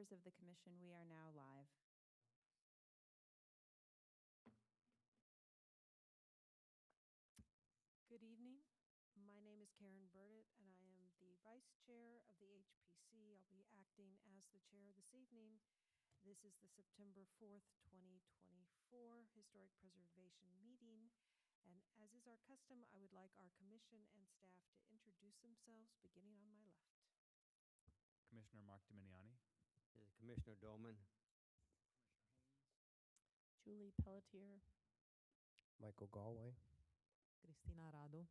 Members of the Commission, we are now live. Good evening. My name is Karen Burdett, and I am the Vice Chair of the HPC. I'll be acting as the chair this evening. This is the September 4th, 2024 Historic Preservation Meeting. And as is our custom, I would like our commission and staff to introduce themselves, beginning on my left. Commissioner Mark Dominiani. Commissioner Dolman. Julie Pelletier. Michael Galway. Cristina Arado.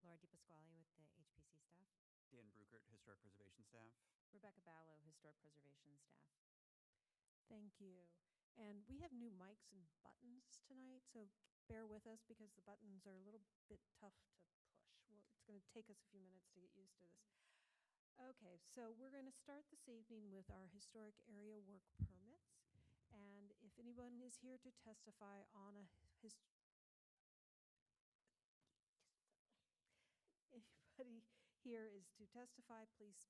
Laura DiPasquale with the HPC staff. Dan Brugert, Historic Preservation staff. Rebecca Ballo, Historic Preservation staff. Thank you. And we have new mics and buttons tonight, so bear with us because the buttons are a little bit tough to push. Well, it's going to take us a few minutes to get used to this. Okay, so we're going to start this evening with our historic area work permits. And if anyone is here to testify on a anybody here is to testify, please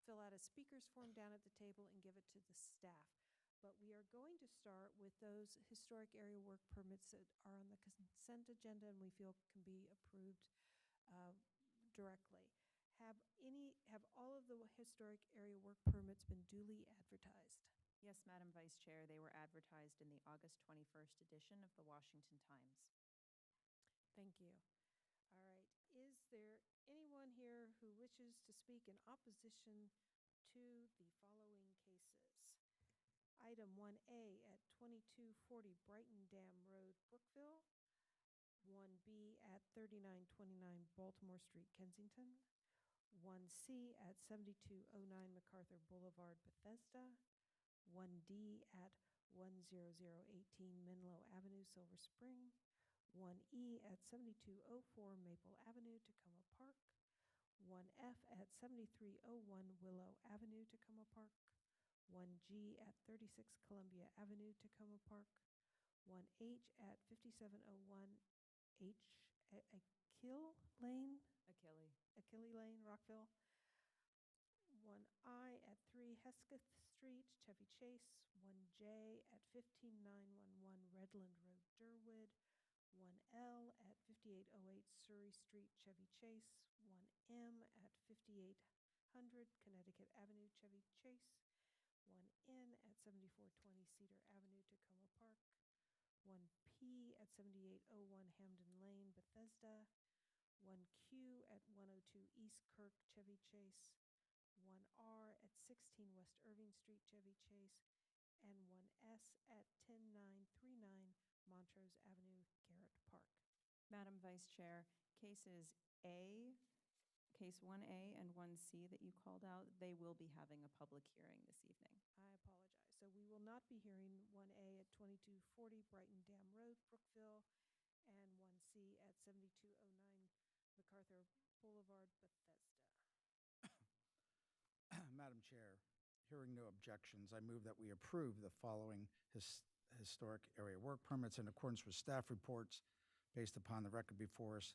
fill out a speaker's form down at the table and give it to the staff. But we are going to start with those historic area work permits that are on the consent agenda and we feel can be approved directly. Have all of the historic area work permits been duly advertised? Yes, Madam Vice Chair, they were advertised in the August 21st edition of the Washington Times. Thank you. All right. Is there anyone here who wishes to speak in opposition to the following cases? Item 1A at 2240 Brighton Dam Road, Brookville. 1B at 3929 Baltimore Street, Kensington. 1C at 7209 MacArthur Boulevard, Bethesda. 1D at 10018 Menlo Avenue, Silver Spring. 1E at 7204 Maple Avenue, Tacoma Park. 1F at 7301 Willow Avenue, Tacoma Park. 1G at 36 Columbia Avenue, Tacoma Park. 1H at 5701 Achille Lane, Rockville. 1I at 3 Hesketh Street, Chevy Chase. 1J at 15911 Redland Road, Durwood. 1L at 5808 Surrey Street, Chevy Chase. 1M at 5800 Connecticut Avenue, Chevy Chase. 1N at 7420 Cedar Avenue, Tacoma Park. 1P at 7801 Hamden Lane, Bethesda. 1Q at 102 East Kirk, Chevy Chase. 1R at 16 West Irving Street, Chevy Chase. And 1S at 10939 Montrose Avenue, Garrett Park. Madam Vice Chair, case 1A and 1C that you called out, they will be having a public hearing this evening. I apologize. So we will not be hearing 1A at 2240 Brighton Dam Road, Brookville, and 1C at 7209 MacArthur Boulevard, Bethesda. Madam Chair, hearing no objections, I move that we approve the following historic area work permits in accordance with staff reports based upon the record before us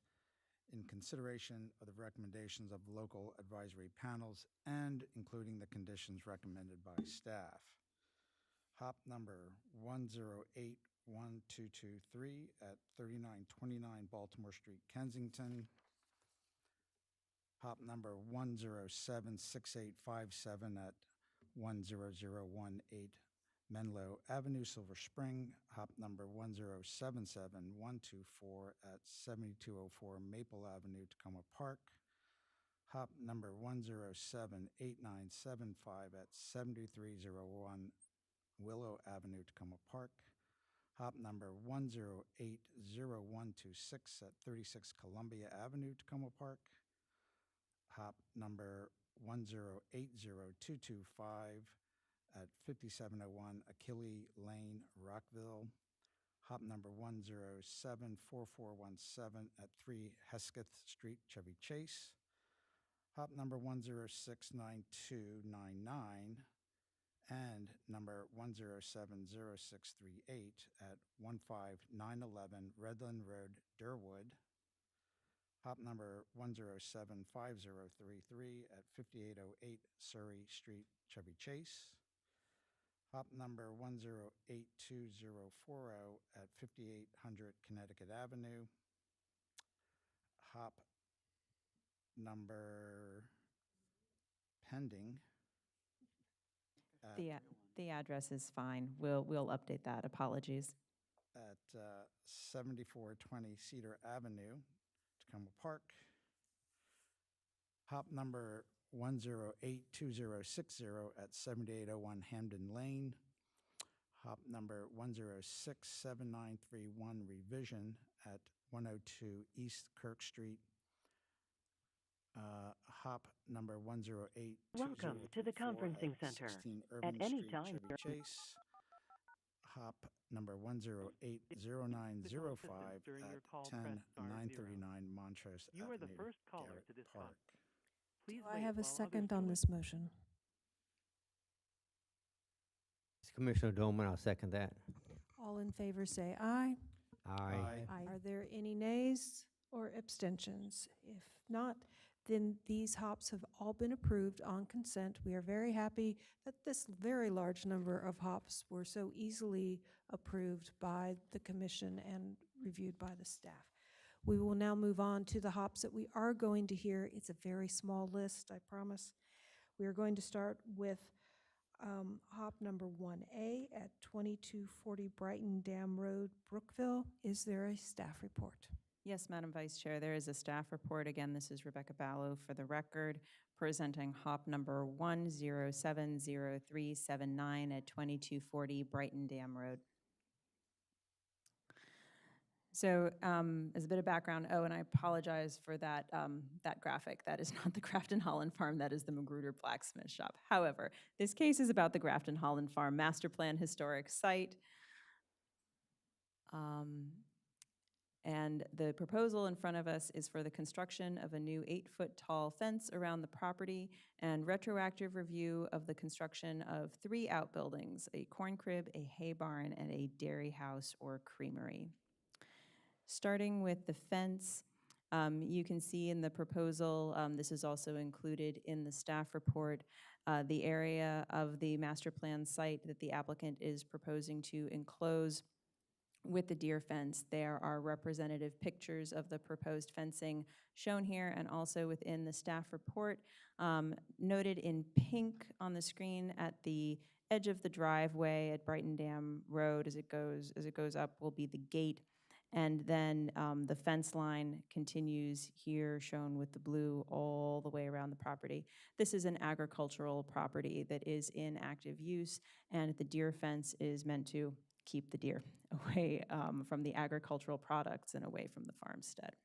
in consideration of the recommendations of local advisory panels and including the conditions recommended by staff. HOP number 1081223 at 3929 Baltimore Street, Kensington. HOP number 1076857 at 10018 Menlo Avenue, Silver Spring. HOP number 1077124 at 7204 Maple Avenue, Tacoma Park. HOP number 1078975 at 7301 Willow Avenue, Tacoma Park. HOP number 1080126 at 36 Columbia Avenue, Tacoma Park. HOP number 1080225 at 5701 Achille Lane, Rockville. HOP number 1074417 at 3 Hesketh Street, Chevy Chase. HOP number 1069299 and number 1070638 at 15911 Redland Road, Durwood. Hop number 1075033 at 5808 Surrey Street, Chevy Chase. Hop number 1082040 at 5800 Connecticut Avenue. Hop number pending at, The address is fine. We'll update that. Apologies. at 7420 Cedar Avenue, Tacoma Park. Hop number 1082060 at 7801 Hamden Lane. Hop number 1067931 revision at 102 East Kirk Street. Hop number 1082034 Welcome to the conferencing at center. 16 At Irving any Street, time Chevy Chase. Hop number 1080905 during your at call, press star 10939 Montrose You Avenue, are the first caller Garrett to this Park. Please Do I wait have a while others second on join. this motion? Commissioner Doman, I'll second that. All in favor say aye. Aye. Are there any nays or abstentions? If not, then these hops have all been approved on consent. We are very happy that this very large number of hops were so easily approved by the commission and reviewed by the staff. We will now move on to the hops that we are going to hear. It's a very small list, I promise. We are going to start with hop number 1A at 2240 Brighton Dam Road, Brookville. Is there a staff report? Yes, Madam Vice Chair, there is a staff report. Again, this is Rebecca Ballo for the record, presenting hop number 1070379 at 2240 Brighton Dam Road. So as a bit of background, and I apologize for that, that graphic. That is not the Grafton Holland Farm, that is the Magruder Blacksmith Shop. However, this case is about the Grafton Holland Farm Master Plan Historic Site. And the proposal in front of us is for the construction of a new 8-foot-tall fence around the property and retroactive review of the construction of 3 outbuildings, a corn crib, a hay barn, and a dairy house or creamery. Starting with the fence, you can see in the proposal, this is also included in the staff report, the area of the master plan site that the applicant is proposing to enclose with the deer fence. There are representative pictures of the proposed fencing shown here and also within the staff report. Noted in pink on the screen at the edge of the driveway at Brighton Dam Road as it goes up will be the gate. And then the fence line continues here, shown with the blue, all the way around the property. This is an agricultural property that is in active use, and the deer fence is meant to keep the deer away from the agricultural products and away from the farmstead.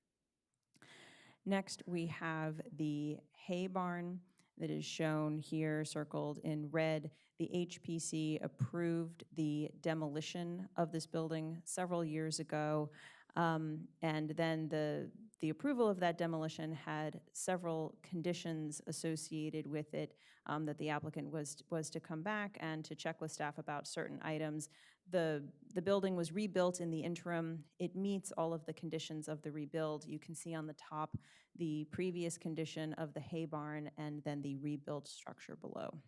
Next, we have the hay barn that is shown here, circled in red. The HPC approved the demolition of this building several years ago, and then the approval of that demolition had several conditions associated with it that the applicant was to come back and to check with staff about certain items. The building was rebuilt in the interim. It meets all of the conditions of the rebuild. You can see on the top the previous condition of the hay barn and then the rebuilt structure below.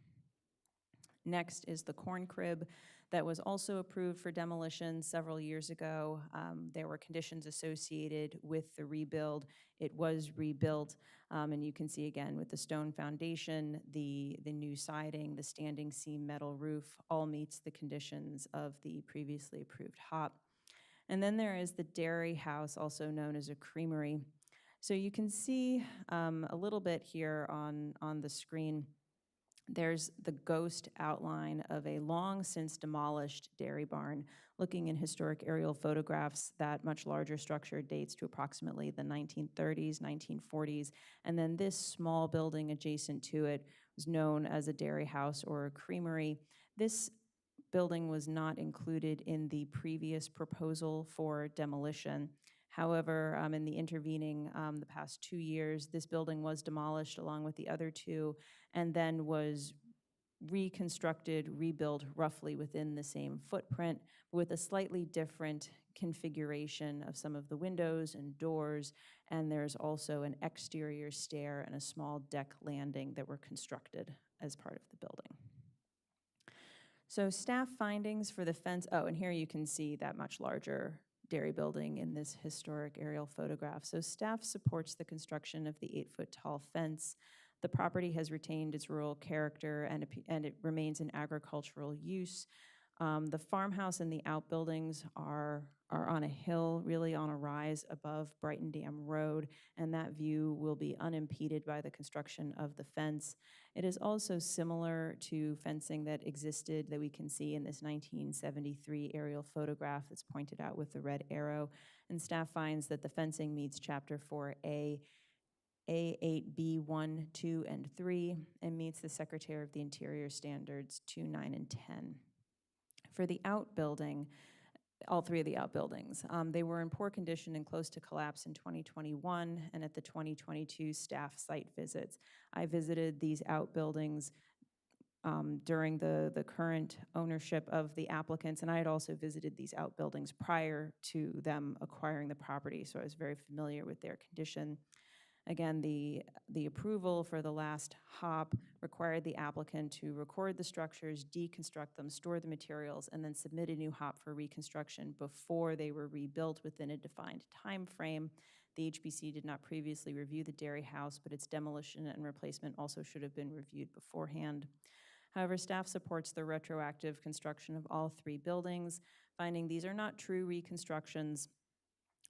Next is the corn crib that was also approved for demolition several years ago. There were conditions associated with the rebuild. It was rebuilt, and you can see again with the stone foundation, the new siding, the standing seam metal roof, all meets the conditions of the previously approved hop. And then there is the dairy house, also known as a creamery. So you can see a little bit here on the screen. There's the ghost outline of a long since demolished dairy barn. Looking in historic aerial photographs, that much larger structure dates to approximately the 1930s, 1940s. And then this small building adjacent to it was known as a dairy house or a creamery. This building was not included in the previous proposal for demolition. However, in the intervening, the past 2 years, this building was demolished along with the other 2, and then was reconstructed, rebuilt roughly within the same footprint, with a slightly different configuration of some of the windows and doors, and there's also an exterior stair and a small deck landing that were constructed as part of the building. So staff findings for the fence, oh, and here you can see that much larger dairy building in this historic aerial photograph. So staff supports the construction of the 8-foot-tall fence. The property has retained its rural character and it remains in agricultural use. The farmhouse and the outbuildings are on a hill, really on a rise above Brighton Dam Road, and that view will be unimpeded by the construction of the fence. It is also similar to fencing that existed that we can see in this 1973 aerial photograph that's pointed out with the red arrow, and staff finds that the fencing meets Chapter 4A, A8B1, 2, and 3, and meets the Secretary of the Interior Standards 2, 9, and 10. For the outbuilding, all three of the outbuildings, they were in poor condition and close to collapse in 2021 and at the 2022 staff site visits. I visited these outbuildings during the current ownership of the applicants, and I had also visited these outbuildings prior to them acquiring the property, so I was very familiar with their condition. Again, the approval for the last HOP required the applicant to record the structures, deconstruct them, store the materials, and then submit a new HOP for reconstruction before they were rebuilt within a defined time frame. The HBC did not previously review the dairy house, but its demolition and replacement also should have been reviewed beforehand. However, staff supports the retroactive construction of all three buildings, finding these are not true reconstructions,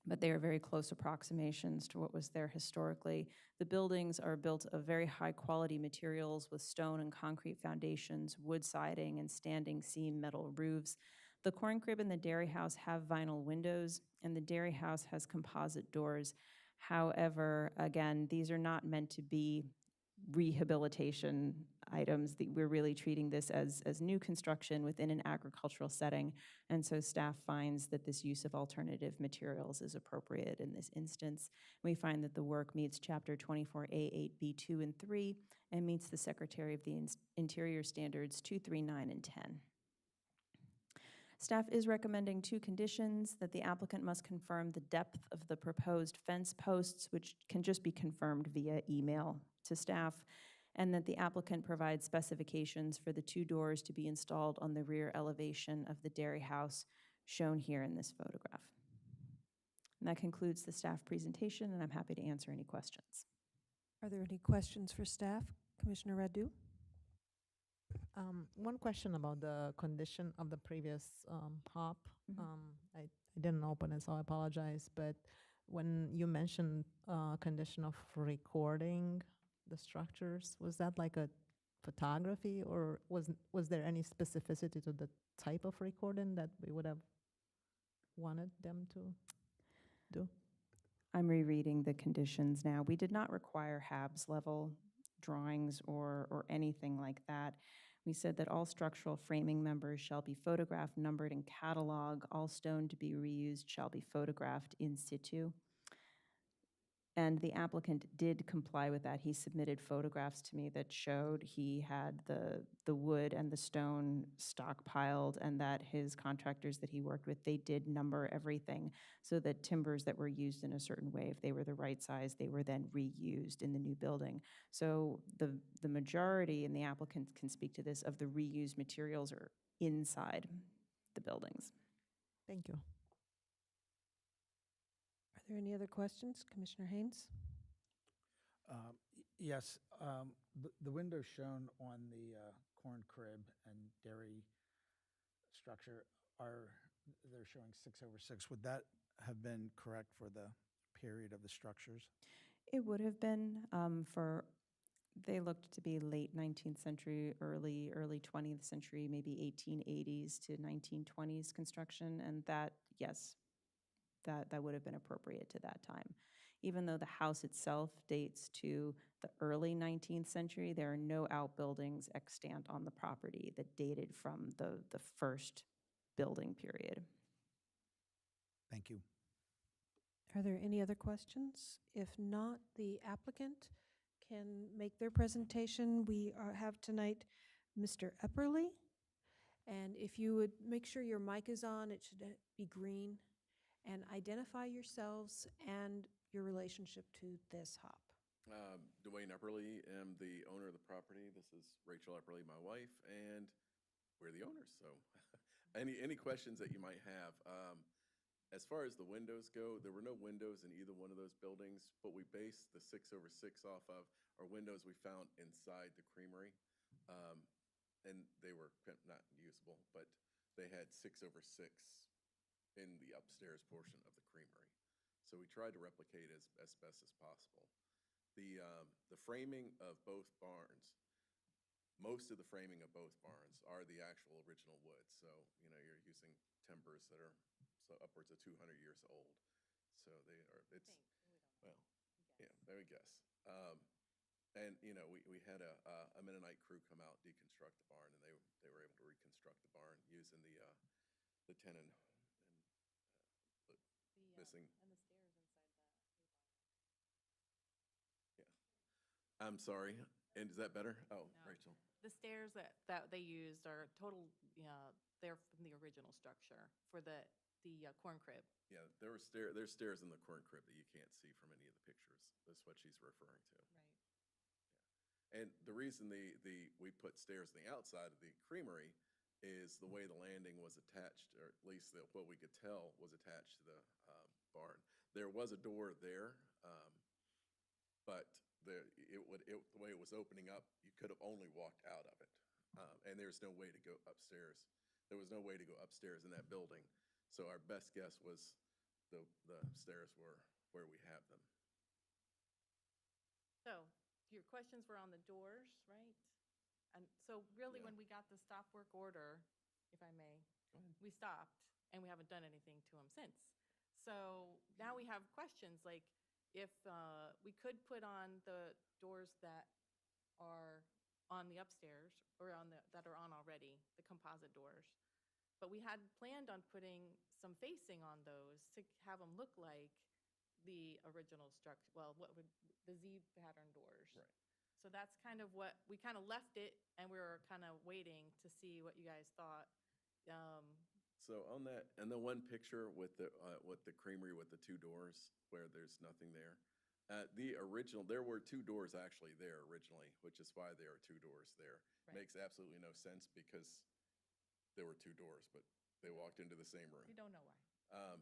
but they are very close approximations to what was there historically. The buildings are built of very high quality materials with stone and concrete foundations, wood siding, and standing seam metal roofs. The corn crib and the dairy house have vinyl windows, and the dairy house has composite doors. However, again, these are not meant to be rehabilitation items. We're really treating this as new construction within an agricultural setting, and so staff finds that this use of alternative materials is appropriate in this instance. We find that the work meets Chapter 24A8B2 and 3 and meets the Secretary of the Interior Standards 2, 3, 9, and 10. Staff is recommending two conditions: that the applicant must confirm the depth of the proposed fence posts, which can just be confirmed via email to staff, and that the applicant provide specifications for the two doors to be installed on the rear elevation of the dairy house shown here in this photograph. And that concludes the staff presentation, and I'm happy to answer any questions. Are there any questions for staff? Commissioner Radu? One question about the condition of the previous HOP. Mhm. I didn't open it, so I apologize. But when you mentioned condition of recording the structures, was that like a photography, or was there any specificity to the type of recording that we would have wanted them to do? I'm rereading the conditions now. We did not require HABs level drawings or anything like that. We said that all structural framing members shall be photographed, numbered, and cataloged. All stone to be reused shall be photographed in situ. And the applicant did comply with that. He submitted photographs to me that showed he had the wood and the stone stockpiled, and that his contractors that he worked with, they did number everything so that timbers that were used in a certain way, if they were the right size, they were then reused in the new building. So the majority, and the applicant can speak to this, of the reused materials are inside the buildings. Thank you. Are there any other questions? Commissioner Haynes? Yes, the windows shown on the corn crib and dairy structure they're showing 6/6. Would that have been correct for the period of the structures? It would have been they looked to be late 19th century, early 20th century, maybe 1880s to 1920s construction, and that, yes, that would have been appropriate to that time. Even though the house itself dates to the early 19th century, there are no outbuildings extant on the property that dated from the first building period. Thank you. Are there any other questions? If not, the applicant can make their presentation. We have tonight Mr. Epperly. And if you would make sure your mic is on, it should be green. And identify yourselves and your relationship to this hop. Dwayne Epperly, am the owner of the property. This is Rachel Epperly, my wife, and we're the owners. So any questions that you might have. As far as the windows go, there were no windows in either one of those buildings, but we based the 6/6 off of our windows we found inside the creamery. And they were not usable, but they had 6/6 in the upstairs portion of the creamery. So we tried to replicate as best as possible. The framing of both barns, most of the framing of both barns are the actual original wood. So, you know, you're using timbers that are upwards of 200 years old. So well, yeah, I would guess. And, you know, we had a Mennonite crew come out, deconstruct the barn, and they were able to reconstruct the barn using the tenon and missing. And the stairs inside the hay barn. Yeah. I'm sorry. And is that better? Oh, No. Rachel. The stairs that they used are total, they're from the original structure for the corn crib. Yeah, there's stairs in the corn crib that you can't see from any of the pictures. That's what she's referring to. Right. And the reason we put stairs on the outside of the creamery is the way the landing was attached, or at least what we could tell was attached to the barn. There was a door there, but the way it was opening up, you could have only walked out of it. And there's no way to go upstairs. There was no way to go upstairs in that building. So our best guess was the stairs were where we have them. So your questions were on the doors, right? And so really, Yeah. when we got the stop work order, if I may, Go ahead. we stopped and we haven't done anything to them since. So now we have questions like if we could put on the doors that are on the upstairs or that are on already, the composite doors. But we had planned on putting some facing on those to have them look like the original structure, well, what would the Z pattern doors. Right. So that's kind of what, we kind of left it and we were kind of waiting to see what you guys thought. So on that, and the one picture with the creamery with the two doors where there's nothing there, the original, there were two doors actually there originally, which is why there are two doors there. Right. Makes absolutely no sense because there were two doors, but they walked into the same room. We don't know why.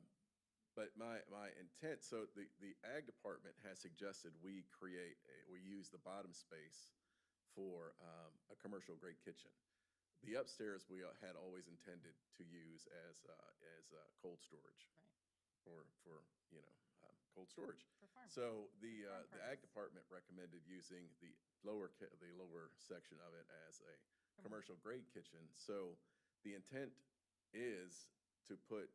But my intent, so the ag department has suggested we use the bottom space for a commercial grade kitchen. The upstairs we had always intended to use as cold storage. Right. For cold storage. For farm. So the farm ag purpose. department recommended using the lower section of it as a commercial grade kitchen. So the intent is to put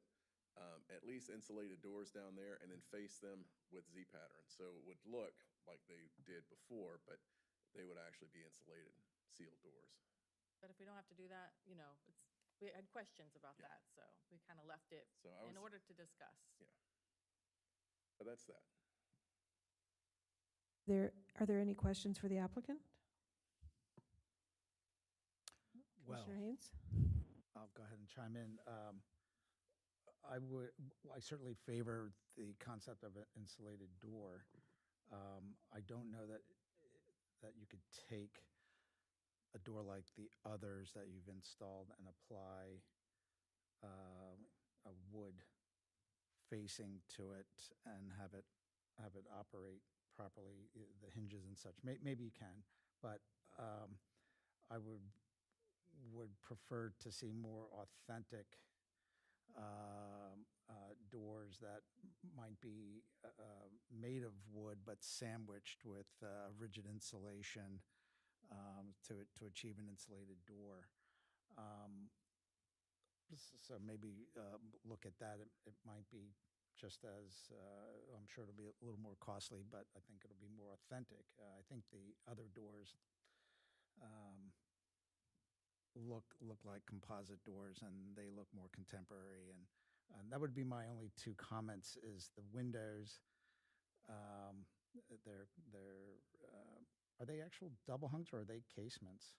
at least insulated doors down there and then face them with Z pattern. So it would look like they did before, but they would actually be insulated, sealed doors. But if we don't have to do that, we had questions about Yeah. that, so we kind of left it So in order to discuss. Yeah. But that's that. Are there any questions for the applicant? Well, Commissioner Haynes? I'll go ahead and chime in. I certainly favor the concept of an insulated door. I don't know that you could take a door like the others that you've installed and apply a wood facing to it and have it operate properly, the hinges and such. Maybe you can, but I would prefer to see more authentic doors that might be made of wood but sandwiched with rigid insulation to achieve an insulated door. So maybe look at that. It might be just as, I'm sure it'll be a little more costly, but I think it'll be more authentic. I think the other doors look like composite doors and they look more contemporary. And that would be my only two comments is the windows. Are they actual double hungs or are they casements?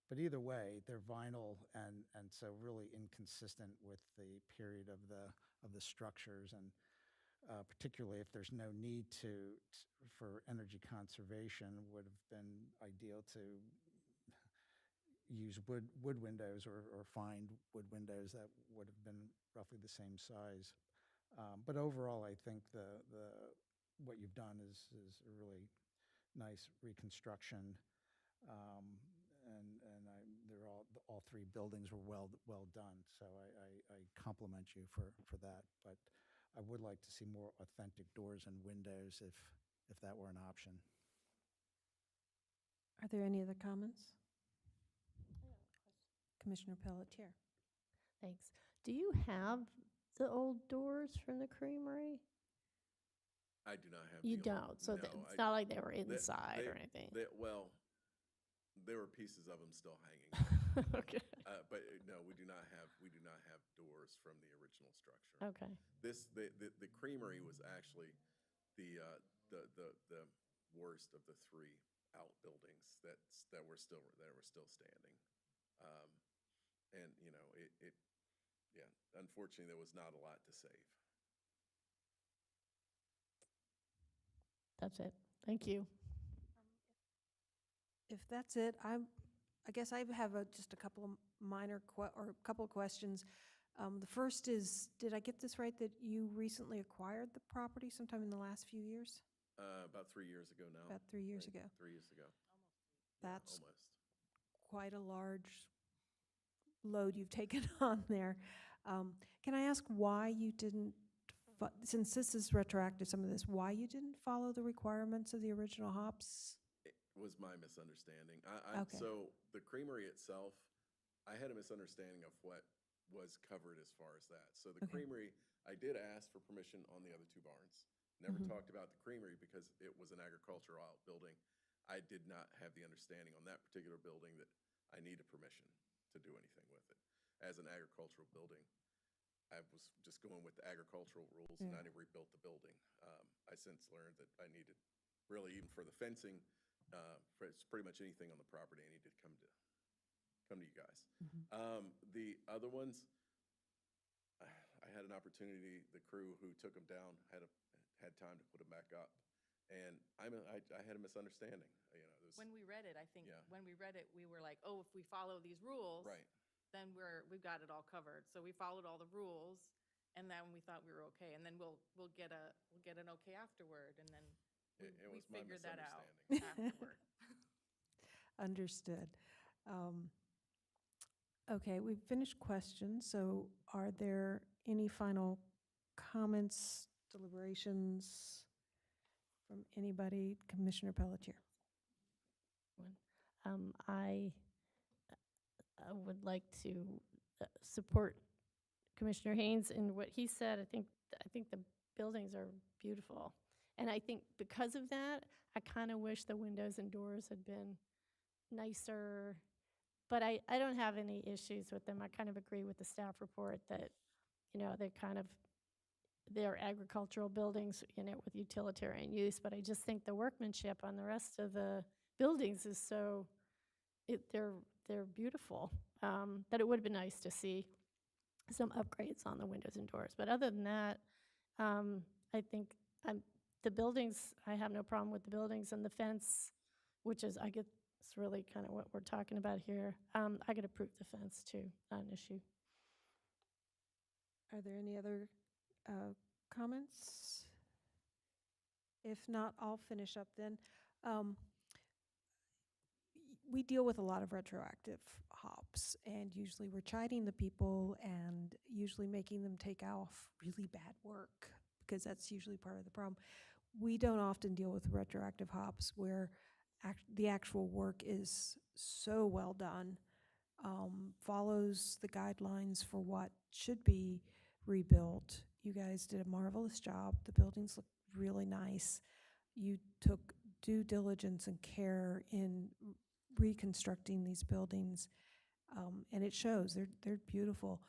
But either way, they're vinyl and so really inconsistent with the period of the structures, and particularly if there's no need for energy conservation, would have been ideal to use wood windows or find wood windows that would have been roughly the same size. But overall, I think what you've done is a really nice reconstruction. They're all three buildings were well done. So I compliment you for that. But I would like to see more authentic doors and windows if that were an option. Are there any other comments? Commissioner Pelletier. Thanks. Do you have the old doors from the creamery? I do not have. You the old- don't, so no, it's I- not like they were they- inside they- or anything. Well, there were pieces of them still hanging. Okay. But no, we do not have doors from the original structure. Okay. The creamery was actually the worst of the three outbuildings that were still standing. And yeah, unfortunately, there was not a lot to save. That's it. Thank you. If that's it, I guess I have just a couple of minor or a couple of questions. The first is, did I get this right, that you recently acquired the property sometime in the last few years? About 3 years ago now. About 3 years Right, ago. 3 years ago. That's Almost. quite a large load you've taken on there. Can I ask why you didn't, since this is retroactive, some of this, why you didn't follow the requirements of the original hops? It was my misunderstanding. Okay. So the creamery itself, I had a misunderstanding of what was covered as far as that. So the Okay. creamery, I did ask for permission on the other two barns. Never Mhm. talked about the creamery because it was an agricultural outbuilding. I did not have the understanding on that particular building that I needed permission to do anything with it. As an agricultural building, I was just going with the agricultural rules, and I Yeah. rebuilt the building. I since learned that I needed, really even for the fencing, for pretty much anything on the property, I needed to come to you guys. The other ones, I had an opportunity, the crew who took them down had time to put them back up. And I had a misunderstanding, When we read it, I think, Yeah. when we read it, we were like, oh, if we follow these rules. Right. Then we've got it all covered. So we followed all the rules, and then we thought we were okay. And then we'll get an okay afterward, and then we It was my figured that out misunderstanding. afterward. Understood. Okay, we've finished questions, so are there any final comments, deliberations from anybody? Commissioner Pelletier. I would like to support Commissioner Haynes in what he said. I think the buildings are beautiful. And I think because of that, I kind of wish the windows and doors had been nicer. But I don't have any issues with them. I kind of agree with the staff report that, they're agricultural buildings, with utilitarian use. But I just think the workmanship on the rest of the buildings is they're beautiful. That it would have been nice to see some upgrades on the windows and doors. But other than that, I think the buildings, I have no problem with the buildings and the fence, which is, I guess, it's really kind of what we're talking about here. I could approve the fence too, not an issue. Are there any other comments? If not, I'll finish up then. We deal with a lot of retroactive hops, and usually we're chiding the people and usually making them take off really bad work, because that's usually part of the problem. We don't often deal with retroactive hops where the actual work is so well done, follows the guidelines for what should be rebuilt. You guys did a marvelous job. The buildings look really nice. You took due diligence and care in reconstructing these buildings, and it shows. They're beautiful.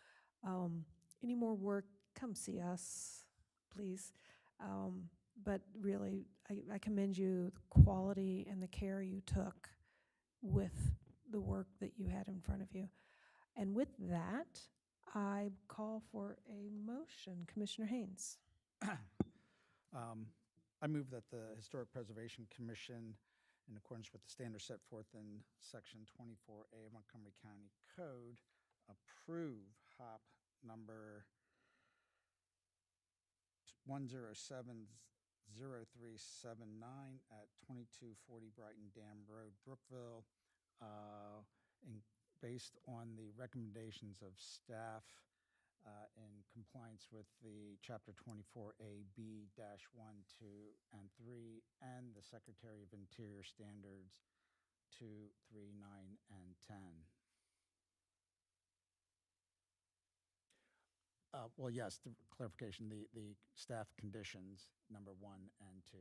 Any more work, come see us, please. But really, I commend you, the quality and the care you took with the work that you had in front of you. And with that, I call for a motion. Commissioner Haynes. I move that the Historic Preservation Commission, in accordance with the standards set forth in Section 24A of Montgomery County Code, approve HOP number 1070379 at 2240 Brighton Dam Road, Brookville, based on the recommendations of staff in compliance with the Chapter 24A B-1, 2, and 3, and the Secretary of Interior Standards 2, 3, 9, and 10. Well, yes, the clarification, the staff conditions, number 1 and 2.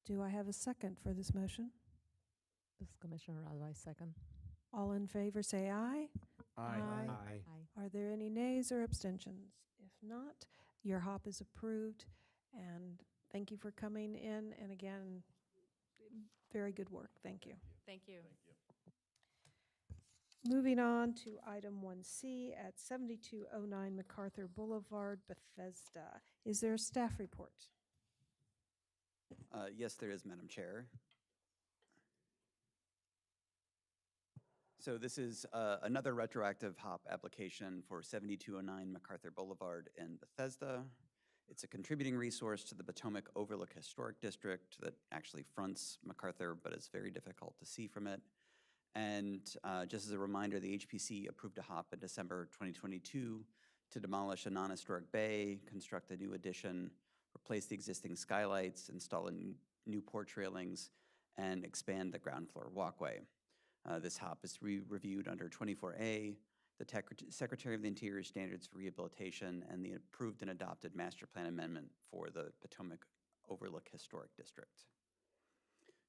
Do I have a second for this motion? This is Commissioner Alvarez, second. All in favor, say aye. Aye. Aye. Are there any nays or abstentions? If not, your HOP is approved, and thank you for coming in, and again, very good work. Thank you. Thank you. Moving on to item 1C at 7209 MacArthur Boulevard, Bethesda. Is there a staff report? Yes, there is, Madam Chair. So this is another retroactive HOP application for 7209 MacArthur Boulevard in Bethesda. It's a contributing resource to the Potomac Overlook Historic District that actually fronts MacArthur, but is very difficult to see from it. And just as a reminder, the HPC approved a HOP in December 2022 to demolish a non-historic bay, construct a new addition, replace the existing skylights, install new porch railings, and expand the ground floor walkway. This HOP is reviewed under 24A, the Secretary of the Interior Standards for Rehabilitation, and the approved and adopted master plan amendment for the Potomac Overlook Historic District.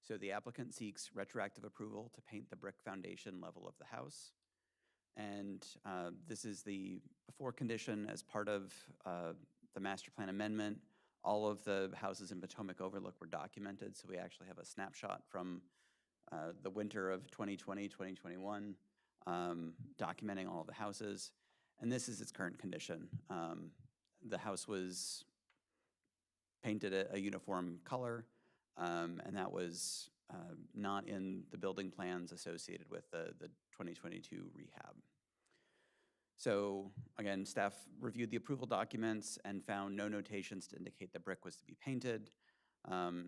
So the applicant seeks retroactive approval to paint the brick foundation level of the house. And this is the before condition as part of the master plan amendment. All of the houses in Potomac Overlook were documented, so we actually have a snapshot from the winter of 2020, 2021, documenting all of the houses. And this is its current condition. The house was painted a uniform color, and that was not in the building plans associated with the 2022 rehab. So again, staff reviewed the approval documents and found no notations to indicate the brick was to be painted.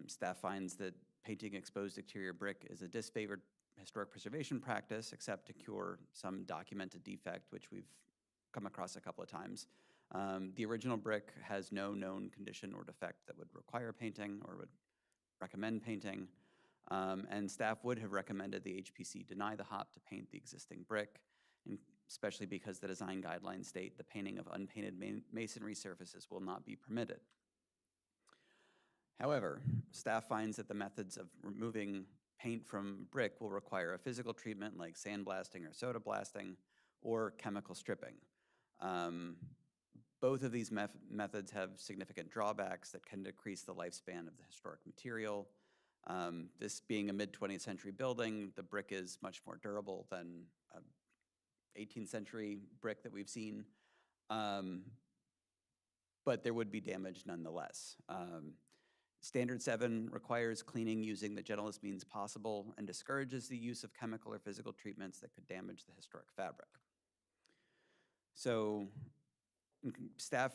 Staff finds that painting exposed exterior brick is a disfavored historic preservation practice, except to cure some documented defect, which we've come across a couple of times. The original brick has no known condition or defect that would require painting or would recommend painting. And staff would have recommended the HPC deny the HOP to paint the existing brick, especially because the design guidelines state the painting of unpainted masonry surfaces will not be permitted. However, staff finds that the methods of removing paint from brick will require a physical treatment like sandblasting or soda blasting or chemical stripping. Both of these methods have significant drawbacks that can decrease the lifespan of the historic material. This being a mid-20th century building, the brick is much more durable than an 18th century brick that we've seen, but there would be damage nonetheless. Standard 7 requires cleaning using the gentlest means possible and discourages the use of chemical or physical treatments that could damage the historic fabric. So staff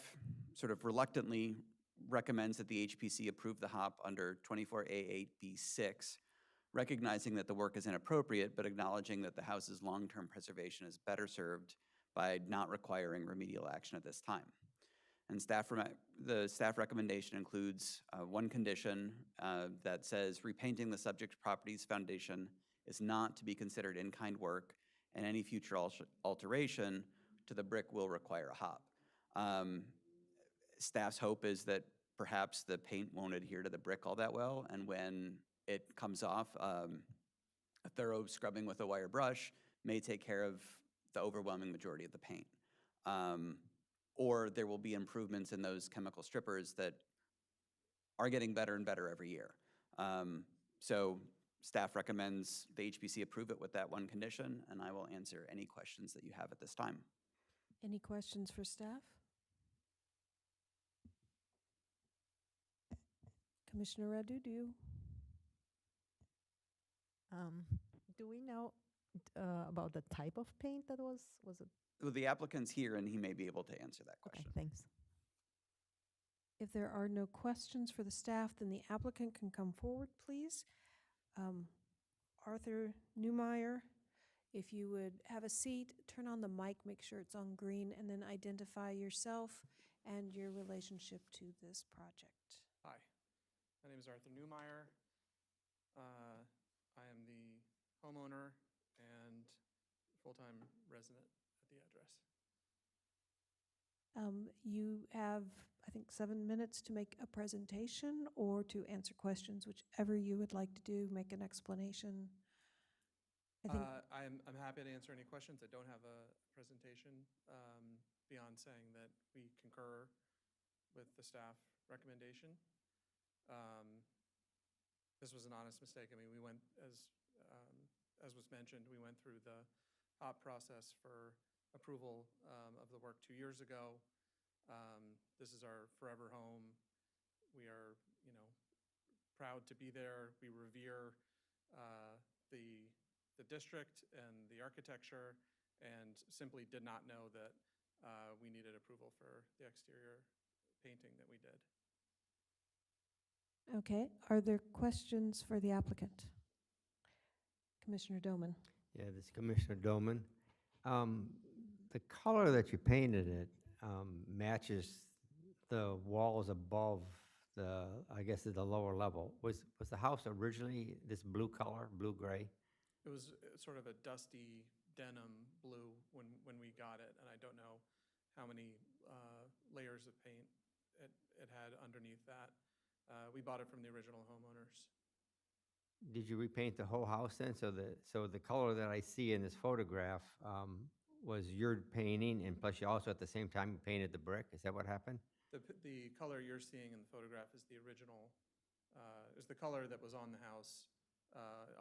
sort of reluctantly recommends that the HPC approve the HOP under 24A8B6, recognizing that the work is inappropriate, but acknowledging that the house's long-term preservation is better served by not requiring remedial action at this time. And the staff recommendation includes one condition that says repainting the subject property's foundation is not to be considered in-kind work, and any future alteration to the brick will require a HOP. Staff's hope is that perhaps the paint won't adhere to the brick all that well, and when it comes off, a thorough scrubbing with a wire brush may take care of the overwhelming majority of the paint. Or there will be improvements in those chemical strippers that are getting better and better every year. So Staff recommends the HPC approve it with that one condition, and I will answer any questions that you have at this time. Any questions for staff? Commissioner Radu, do you? Do we know about the type of paint that was it? Well, the applicant's here, and he may be able to answer that Okay, question. thanks. If there are no questions for the staff, then the applicant can come forward, please. Arthur Newmeyer, if you would have a seat, turn on the mic, make sure it's on green, and then identify yourself and your relationship to this project. Hi, my name is Arthur Newmeyer. I am the homeowner and full-time resident at the address. You have, I think, 7 minutes to make a presentation or to answer questions, whichever you would like to do, make an explanation. I think I'm happy to answer any questions. I don't have a presentation beyond saying that we concur with the staff recommendation. This was an honest mistake. I mean, we went, as was mentioned, we went through the HOP process for approval of the work 2 years ago. This is our forever home. We are, proud to be there. We revere the district and the architecture, and simply did not know that we needed approval for the exterior painting that we did. Okay, are there questions for the applicant? Commissioner Doman. Yeah, this is Commissioner Doman. The color that you painted it matches the walls above the, I guess, at the lower level. Was the house originally this blue color, blue-gray? It was sort of a dusty denim blue when we got it, and I don't know how many layers of paint it had underneath that. We bought it from the original homeowners. Did you repaint the whole house then? So the color that I see in this photograph was your painting, and plus you also at the same time painted the brick? Is that what happened? The color you're seeing in the photograph is the original, is the color that was on the house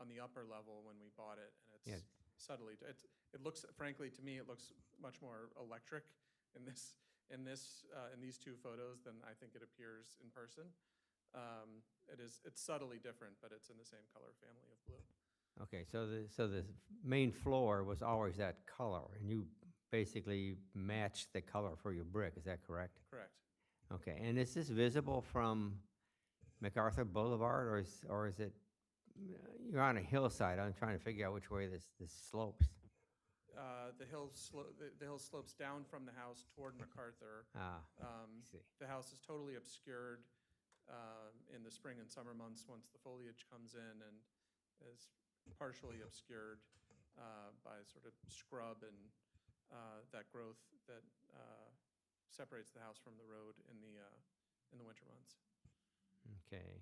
on the upper level when we bought it, and it's subtly, it looks, frankly, to me, it looks much more electric in these two photos than I think it appears in person. It's subtly different, but it's in the same color family of blue. Okay, so the main floor was always that color, and you basically matched the color for your brick. Is that correct? Correct. Okay, and is this visible from MacArthur Boulevard, or is it? You're on a hillside. I'm trying to figure out which way this slopes. The hill slopes down from the house toward MacArthur. I see. The house is totally obscured in the spring and summer months once the foliage comes in, and is partially obscured by sort of scrub and that growth that separates the house from the road in the winter months. Okay.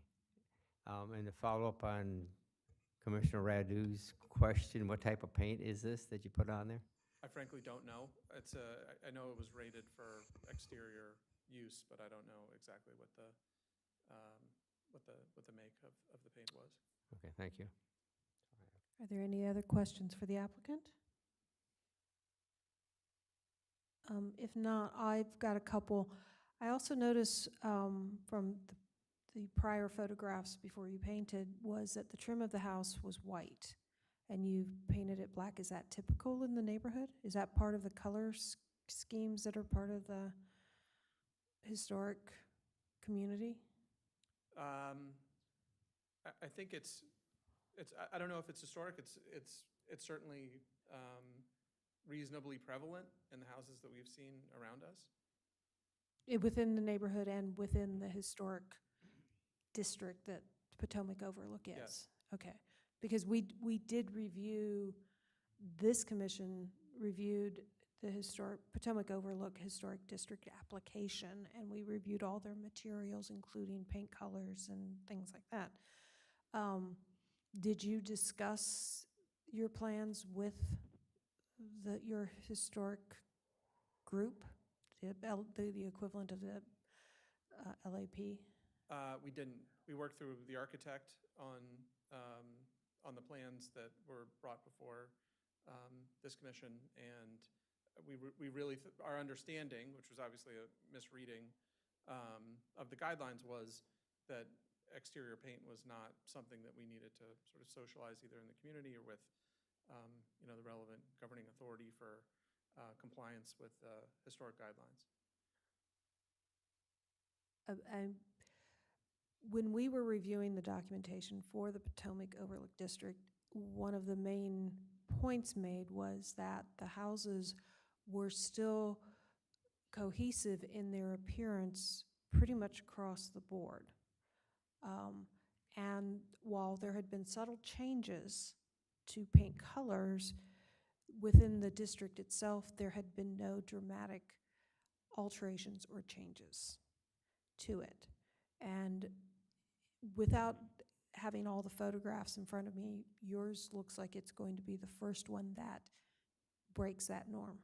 And to follow up on Commissioner Radu's question, what type of paint is this that you put on there? I frankly don't know. I know it was rated for exterior use, but I don't know exactly what the make of the paint was. Okay, thank you. Are there any other questions for the applicant? If not, I've got a couple. I also noticed from the prior photographs before you painted was that the trim of the house was white and you painted it black. Is that typical in the neighborhood? Is that part of the color schemes that are part of the historic community? I think it's I don't know if it's historic. It's certainly reasonably prevalent in the houses that we've seen around us. Within the neighborhood and within the historic district that Potomac Overlook is? Yes. Okay, because we did review, this commission reviewed the Potomac Overlook Historic District application, and we reviewed all their materials, including paint colors and things like that. Did you discuss your plans with your historic group, the equivalent of the LAP? We didn't. We worked through the architect on on the plans that were brought before this commission, and we really, our understanding, which was obviously a misreading of the guidelines, was that exterior paint was not something that we needed to sort of socialize either in the community or with, you know, the relevant governing authority for compliance with historic guidelines. When we were reviewing the documentation for the Potomac Overlook District, one of the main points made was that the houses were still cohesive in their appearance pretty much across the board. And while there had been subtle changes to paint colors within the district itself, there had been no dramatic alterations or changes to it. And without having all the photographs in front of me, yours looks like it's going to be the first one that breaks that norm.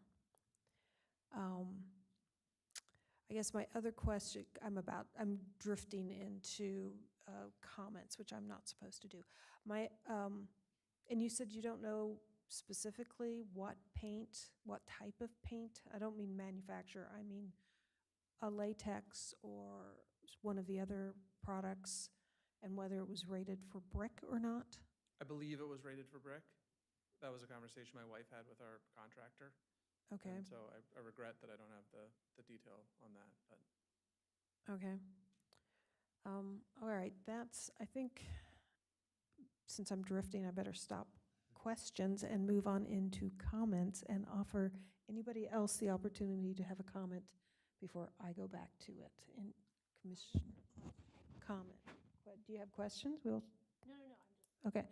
I guess my other question, I'm drifting into comments, which I'm not supposed to do. And you said you don't know specifically what paint, what type of paint? I don't mean manufacturer, I mean a latex or one of the other products, and whether it was rated for brick or not? I believe it was rated for brick. That was a conversation my wife had with our contractor. Okay. And so I regret that I don't have the detail on that, but. Okay. All right, I think, since I'm drifting, I better stop questions and move on into comments and offer anybody else the opportunity to have a comment before I go back to it. In commission comment. What, do you have questions? No, I'm just. Okay.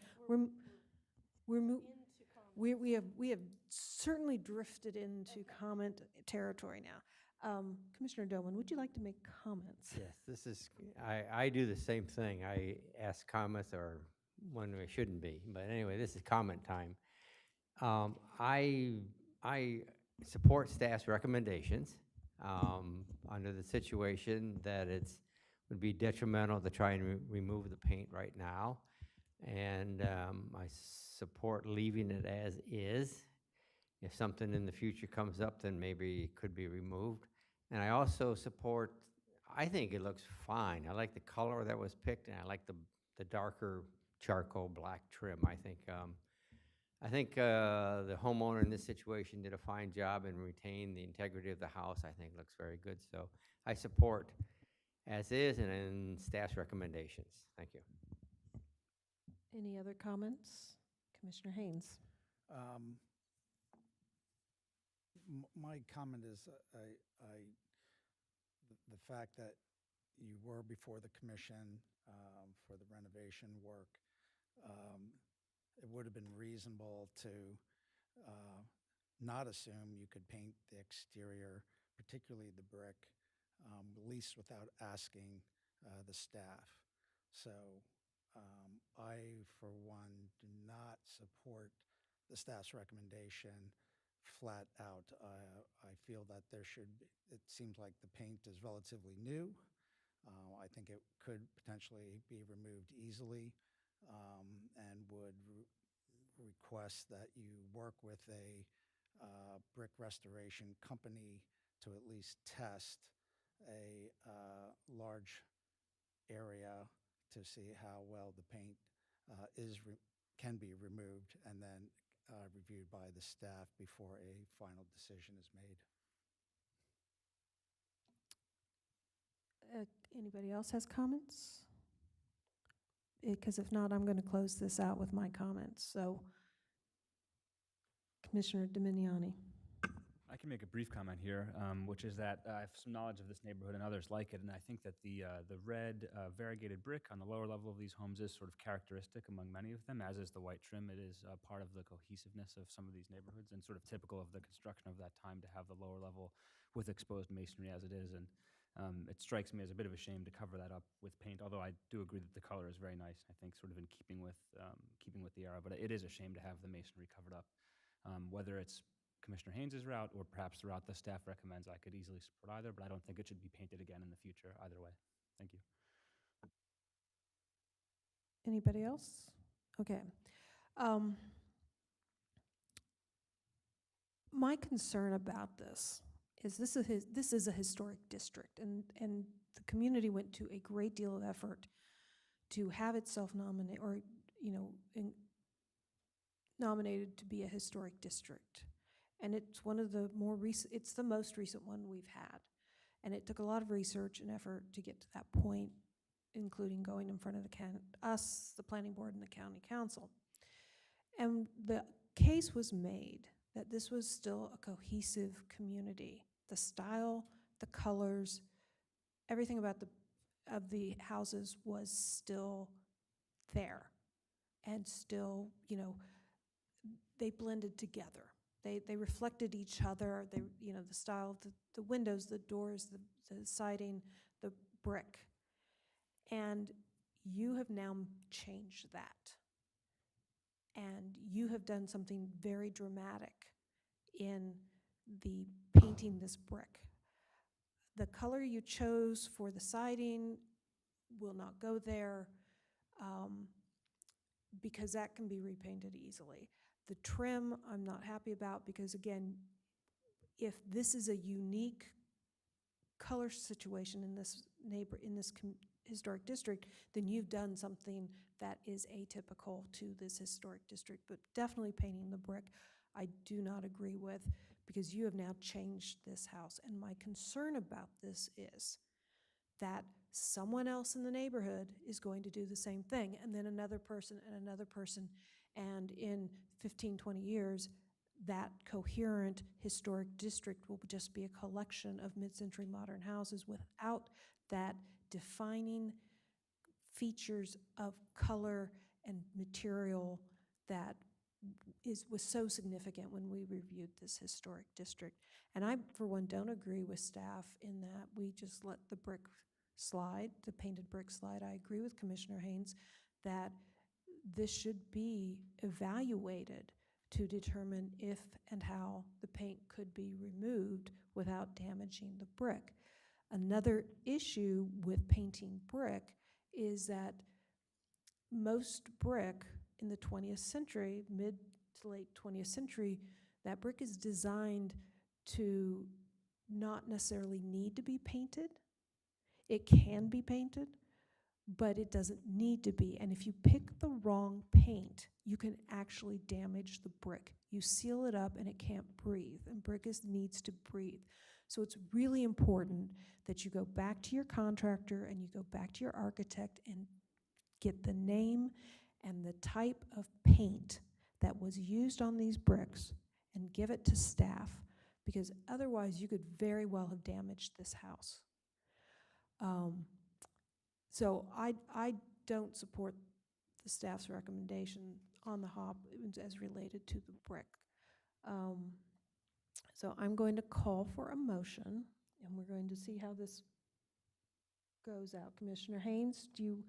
We have certainly drifted into comment territory now. Commissioner Doman, would you like to make comments? Yes, this is, I do the same thing. I ask comments or when we shouldn't be. But anyway, this is comment time. I support staff's recommendations under the situation that would be detrimental to try and remove the paint right now. And I support leaving it as is. If something in the future comes up, then maybe it could be removed. And I also support, I think it looks fine. I like the color that was picked, and I like the darker charcoal black trim. I think the homeowner in this situation did a fine job and retained the integrity of the house. I think it looks very good. So I support as is and in staff's recommendations. Thank you. Any other comments? Commissioner Haynes. My comment is the fact that you were before the commission for the renovation work. It would have been reasonable to not assume you could paint the exterior, particularly the brick, at least without asking the staff. So I, for one, do not support the staff's recommendation flat out. I feel that there should be, it seems like the paint is relatively new. I think it could potentially be removed easily and would request that you work with a brick restoration company to at least test a large area to see how well the paint can be removed, and then reviewed by the staff before a final decision is made. Anybody else has comments? Because if not, I'm going to close this out with my comments. So, Commissioner Dominiani. I can make a brief comment here, which is that I have some knowledge of this neighborhood and others like it, and I think that the red variegated brick on the lower level of these homes is sort of characteristic among many of them, as is the white trim. It is part of the cohesiveness of some of these neighborhoods and sort of typical of the construction of that time to have the lower level with exposed masonry as it is. And it strikes me as a bit of a shame to cover that up with paint, although I do agree that the color is very nice, I think sort of in keeping with the era, but it is a shame to have the masonry covered up. Whether it's Commissioner Haynes's route or perhaps the route the staff recommends, I could easily support either, but I don't think it should be painted again in the future either way. Thank you. Anybody else? Okay. Um, My concern about this is this is a historic district, and the community went to a great deal of effort to have itself nominate, or, you know, nominated to be a historic district. And it's one of the more recent, it's the most recent one we've had. And it took a lot of research and effort to get to that point, including going in front of us, the planning board, and the county council. And the case was made that this was still a cohesive community. The style, the colors, everything about the houses was still there, and still, you know, they blended together. They reflected each other. They, you know, the style, the windows, the doors, the siding, the brick. And you have now changed that. And you have done something very dramatic in the painting this brick. The color you chose for the siding will not go there, because that can be repainted easily. The trim, I'm not happy about, because again, if this is a unique color situation in this historic district, then you've done something that is atypical to this historic district. But definitely painting the brick, I do not agree with, because you have now changed this house. And my concern about this is that someone else in the neighborhood is going to do the same thing, and then another person and another person. And in 15, 20 years, that coherent historic district will just be a collection of mid-century modern houses without that defining features of color and material that was so significant when we reviewed this historic district. And I, for one, don't agree with staff in that we just let the brick slide, the painted brick slide. I agree with Commissioner Haynes that this should be evaluated to determine if and how the paint could be removed without damaging the brick. Another issue with painting brick is that most brick in the 20th century, mid to late 20th century, that brick is designed to not necessarily need to be painted. It can be painted, but it doesn't need to be. And if you pick the wrong paint, you can actually damage the brick. You seal it up and it can't breathe, and brick needs to breathe. So it's really important that you go back to your contractor and you go back to your architect and get the name and the type of paint that was used on these bricks and give it to staff, because otherwise you could very well have damaged this house. So I don't support the staff's recommendation on the HOP as related to the brick. So I'm going to call for a motion, and we're going to see how this goes out. Commissioner Haynes, do you,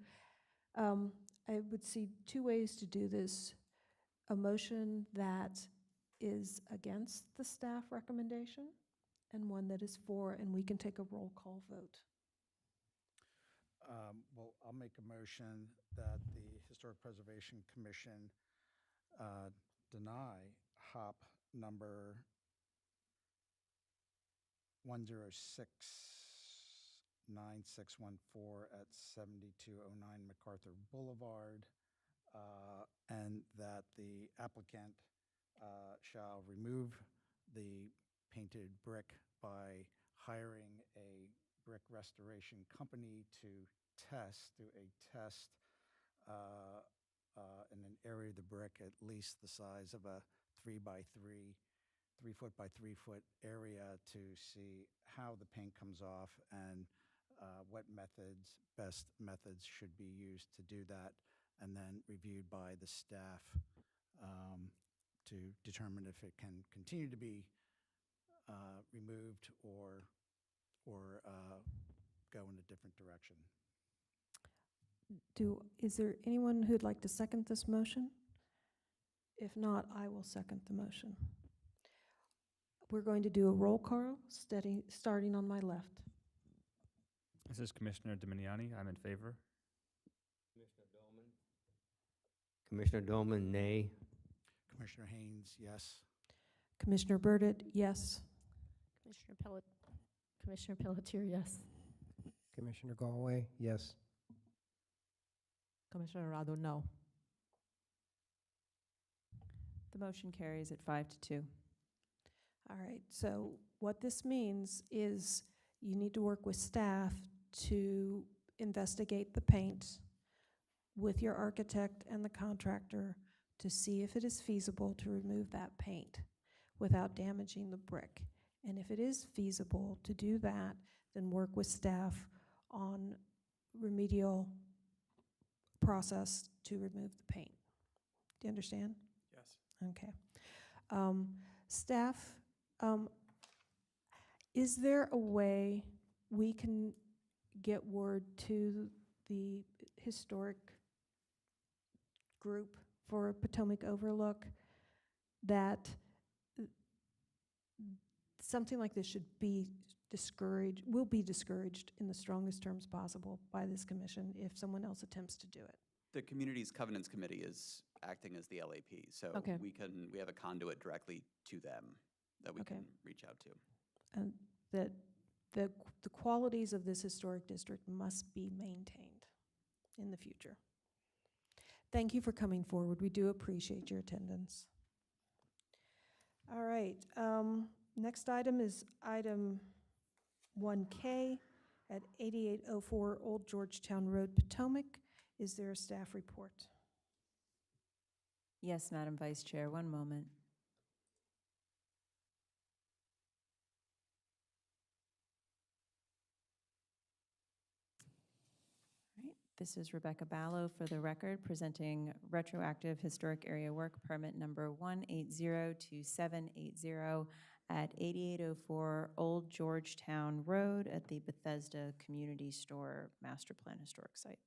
I would see two ways to do this. A motion that is against the staff recommendation, and one that is for, and we can take a roll call vote. Well, I'll make a motion that the Historic Preservation Commission deny HOP number 1069614 at 7209 MacArthur Boulevard, and that the applicant shall remove the painted brick by hiring a brick restoration company to do a test in an area of the brick at least the size of a 3 foot by 3 foot area, to see how the paint comes off and what best methods should be used to do that, and then reviewed by the staff to determine if it can continue to be removed or go in a different direction. Is there anyone who'd like to second this motion? If not, I will second the motion. We're going to do a roll call, starting on my left. This is Commissioner Dominiani. I'm in favor. Commissioner Dolman, nay. Commissioner Haynes, yes. Commissioner Burdett, yes. Commissioner Pelletier, yes. Commissioner Galway, yes. Commissioner Rado, no. The motion carries at 5-2. All right, so what this means is you need to work with staff to investigate the paint with your architect and the contractor to see if it is feasible to remove that paint without damaging the brick. And if it is feasible to do that, then work with staff on remedial process to remove the paint. Do you understand? Yes. Okay. Staff, is there a way we can get word to the historic group for Potomac Overlook that something like this should be discouraged, will be discouraged in the strongest terms possible by this commission if someone else attempts to do it? The Communities Covenants Committee is acting as the LAP, so Okay. we have a conduit directly to them that we Okay. can reach out to. And that the qualities of this historic district must be maintained in the future. Thank you for coming forward. We do appreciate your attendance. All right, next item is item 1K at 8804 Old Georgetown Road, Potomac. Is there a staff report? Yes, Madam Vice Chair, one moment. All right, this is Rebecca Ballo for the record, presenting retroactive historic area work permit number 1802780 at 8804 Old Georgetown Road at the Bethesda Community Store Master Plan Historic Site.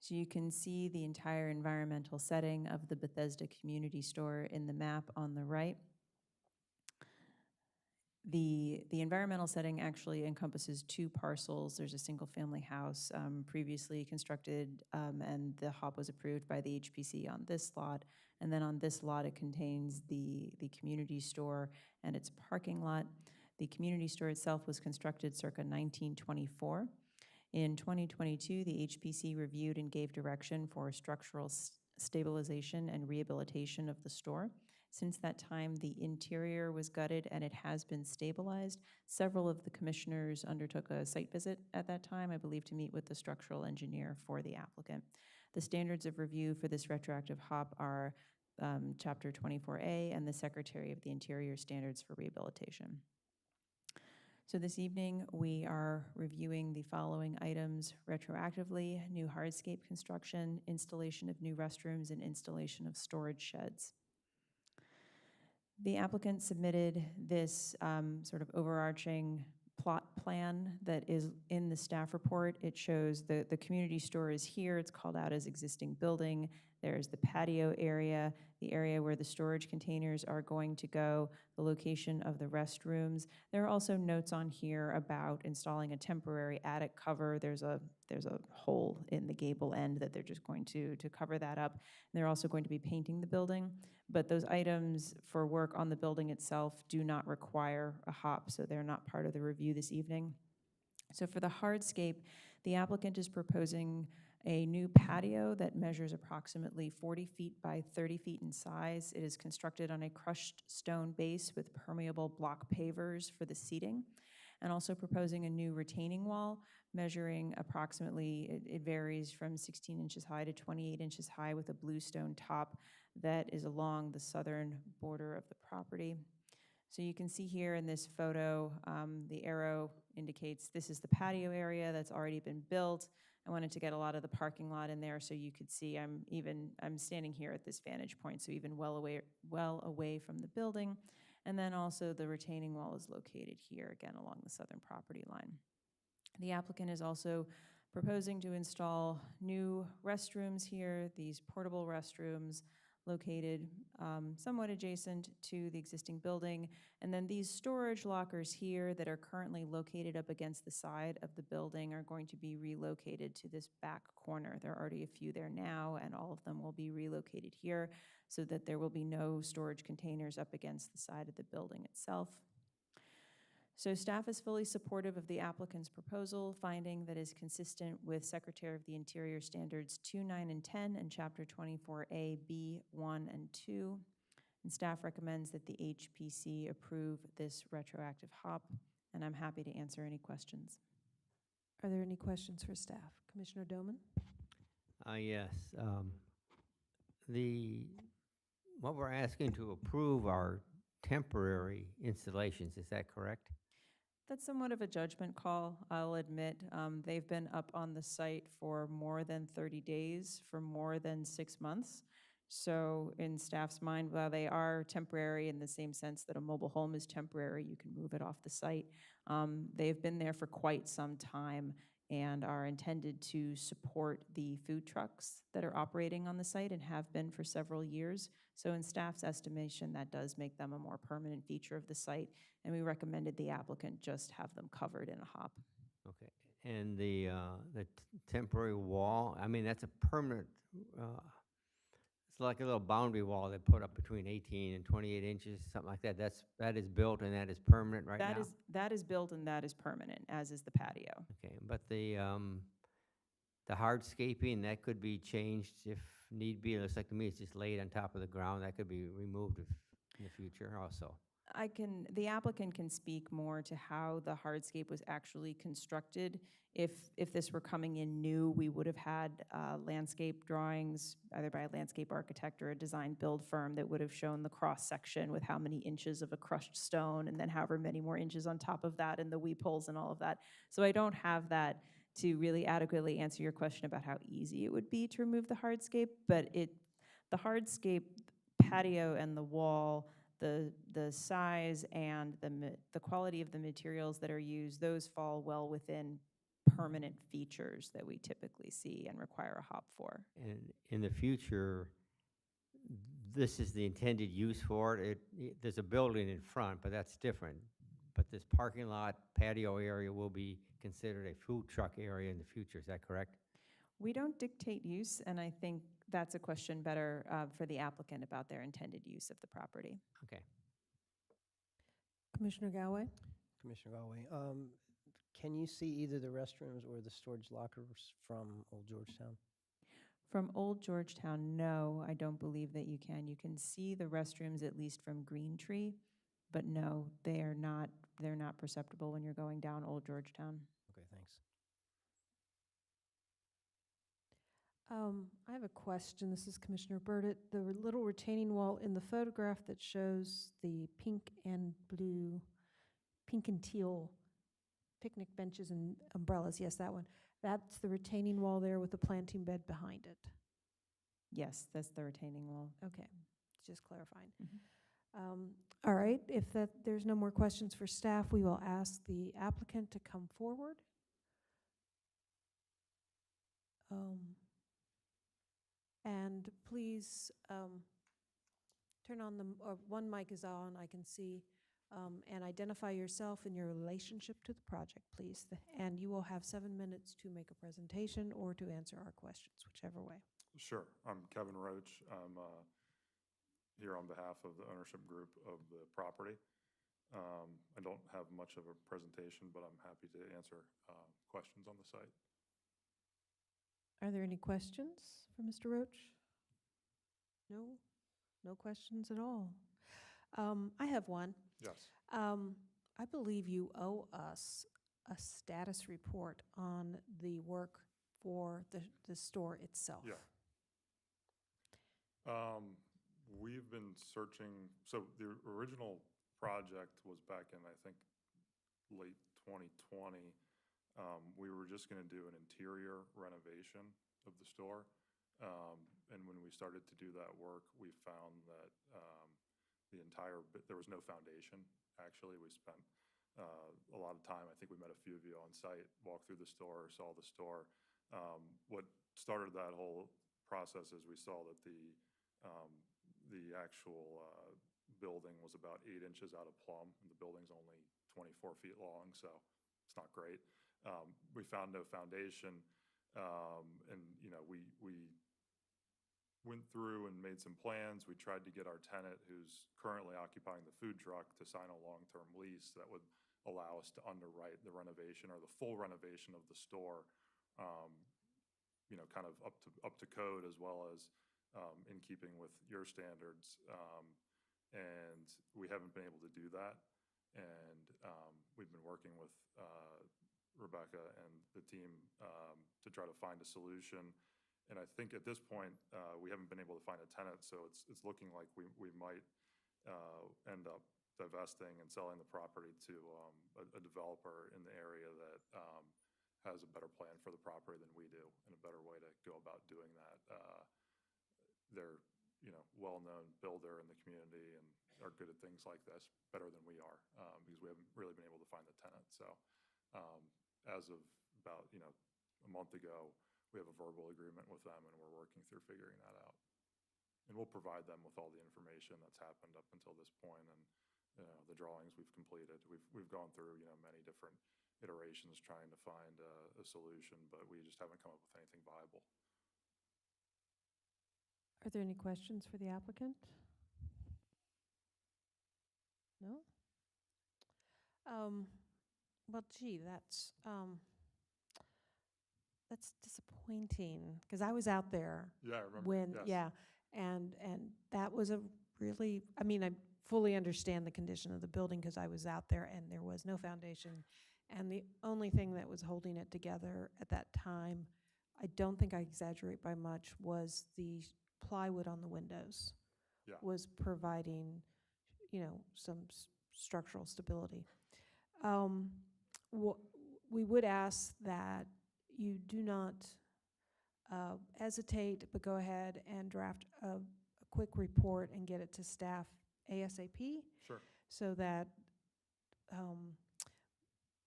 So you can see the entire environmental setting of the Bethesda Community Store in the map on the right. The environmental setting actually encompasses two parcels. There's a single-family house previously constructed, and the HOP was approved by the HPC on this lot. And then on this lot, it contains the community store and its parking lot. The community store itself was constructed circa 1924. In 2022, the HPC reviewed and gave direction for structural stabilization and rehabilitation of the store. Since that time, the interior was gutted and it has been stabilized. Several of the commissioners undertook a site visit at that time, I believe, to meet with the structural engineer for the applicant. The standards of review for this retroactive HOP are Chapter 24A and the Secretary of the Interior Standards for Rehabilitation. So this evening, we are reviewing the following items retroactively: new hardscape construction, installation of new restrooms, and installation of storage sheds. The applicant submitted this sort of overarching plot plan that is in the staff report. It shows the community store is here. It's called out as existing building. There's the patio area, the area where the storage containers are going to go, the location of the restrooms. There are also notes on here about installing a temporary attic cover. There's a hole in the gable end that they're just going to cover that up. And they're also going to be painting the building. But those items for work on the building itself do not require a HOP, so they're not part of the review this evening. So for the hardscape, the applicant is proposing a new patio that measures approximately 40 feet by 30 feet in size. It is constructed on a crushed stone base with permeable block pavers for the seating, and also proposing a new retaining wall measuring approximately, it varies from 16 inches high to 28 inches high with a bluestone top that is along the southern border of the property. So you can see here in this photo, the arrow indicates this is the patio area that's already been built. I wanted to get a lot of the parking lot in there so you could see I'm standing here at this vantage point, so even well away from the building. And then also the retaining wall is located here, again, along the southern property line. The applicant is also proposing to install new restrooms here, these portable restrooms located somewhat adjacent to the existing building. And then these storage lockers here that are currently located up against the side of the building are going to be relocated to this back corner. There are already a few there now, and all of them will be relocated here so that there will be no storage containers up against the side of the building itself. So staff is fully supportive of the applicant's proposal, finding that is consistent with Secretary of the Interior Standards 2, 9, and 10 and Chapter 24A, B, 1, and 2. And staff recommends that the HPC approve this retroactive hop, and I'm happy to answer any questions. Are there any questions for staff? Commissioner Doman? Yes. What we're asking to approve are temporary installations, is that correct? That's somewhat of a judgment call, I'll admit. They've been up on the site for more than 30 days, for more than 6 months. So in staff's mind, while they are temporary in the same sense that a mobile home is temporary, you can move it off the site, they've been there for quite some time and are intended to support the food trucks that are operating on the site and have been for several years. So in staff's estimation, that does make them a more permanent feature of the site, and we recommended the applicant just have them covered in a hop. Okay. And the temporary wall, I mean, that's a permanent, it's like a little boundary wall they put up between 18 and 28 inches, something like that. That is built and that is permanent right now? That is built and that is permanent, as is the patio. Okay, but the hardscaping, that could be changed if need be. It looks like to me it's just laid on top of the ground. That could be removed in the future also. The applicant can speak more to how the hardscape was actually constructed. If this were coming in new, we would have had landscape drawings, either by a landscape architect or a design build firm, that would have shown the cross-section with how many inches of a crushed stone and then however many more inches on top of that and the weep holes and all of that. So I don't have that to really adequately answer your question about how easy it would be to remove the hardscape, but the hardscape patio and the wall, the size and the quality of the materials that are used, those fall well within permanent features that we typically see and require a hop for. And in the future, this is the intended use for it. There's a building in front, but that's different. But this parking lot patio area will be considered a food truck area in the future. Is that correct? We don't dictate use, and I think that's a question better for the applicant about their intended use of the property. Okay. Commissioner Galway? Commissioner Galway, can you see either the restrooms or the storage lockers from Old Georgetown? From Old Georgetown, no, I don't believe that you can. You can see the restrooms at least from Green Tree, but no, they're not perceptible when you're going down Old Georgetown. Okay, thanks. I have a question. This is Commissioner Burdett. The little retaining wall in the photograph that shows the pink and teal picnic benches and umbrellas, yes, that one. That's the retaining wall there with the planting bed behind it. Yes, that's the retaining wall. Okay, just clarifying. Mm-hmm. All right, if there's no more questions for staff, we will ask the applicant to come forward. And please turn on one mic is on, I can see, and identify yourself and your relationship to the project, please. And you will have 7 minutes to make a presentation or to answer our questions, whichever way. Sure. I'm Kevin Roach. I'm here on behalf of the ownership group of the property. I don't have much of a presentation, but I'm happy to answer questions on the site. Are there any questions for Mr. Roach? No? No questions at all. I have one. Yes. I believe you owe us a status report on the work for the store itself. Yeah. We've been searching, so the original project was back in, I think, late 2020. We were just going to do an interior renovation of the store. And when we started to do that work, we found that there was no foundation. Actually, we spent a lot of time. I think we met a few of you on site, walked through the store, saw the store. What started that whole process is we saw that the actual building was about 8 inches out of plumb, and the building's only 24 feet long, so it's not great. We found no foundation, and, you know, we went through and made some plans. We tried to get our tenant, who's currently occupying the food truck, to sign a long-term lease that would allow us to underwrite the renovation or the full renovation of the store, you know, kind of up to code, as well as in keeping with your standards. And we haven't been able to do that. And we've been working with Rebecca and the team to try to find a solution. And I think at this point, we haven't been able to find a tenant, so it's looking like we might end up divesting and selling the property to a developer in the area that has a better plan for the property than we do, and a better way to go about doing that. They're, you know, well-known builder in the community and are good at things like this, better than we are, because we haven't really been able to find the tenant. So as of about, you know, a month ago, we have a verbal agreement with them, and we're working through figuring that out. And we'll provide them with all the information that's happened up until this point, and, you know, the drawings we've completed. We've gone through, you know, many different iterations trying to find a solution, but we just haven't come up with anything viable. Are there any questions for the applicant? No? Well, gee, that's disappointing, because I was out there. Yeah, I remember. When, Yes. yeah, and that was a really, I mean, I fully understand the condition of the building, because I was out there and there was no foundation. And the only thing that was holding it together at that time, I don't think I exaggerate by much, was the plywood on the windows. Yeah. Was providing, you know, some structural stability. We would ask that you do not hesitate, but go ahead and draft a quick report and get it to staff ASAP. Sure. So that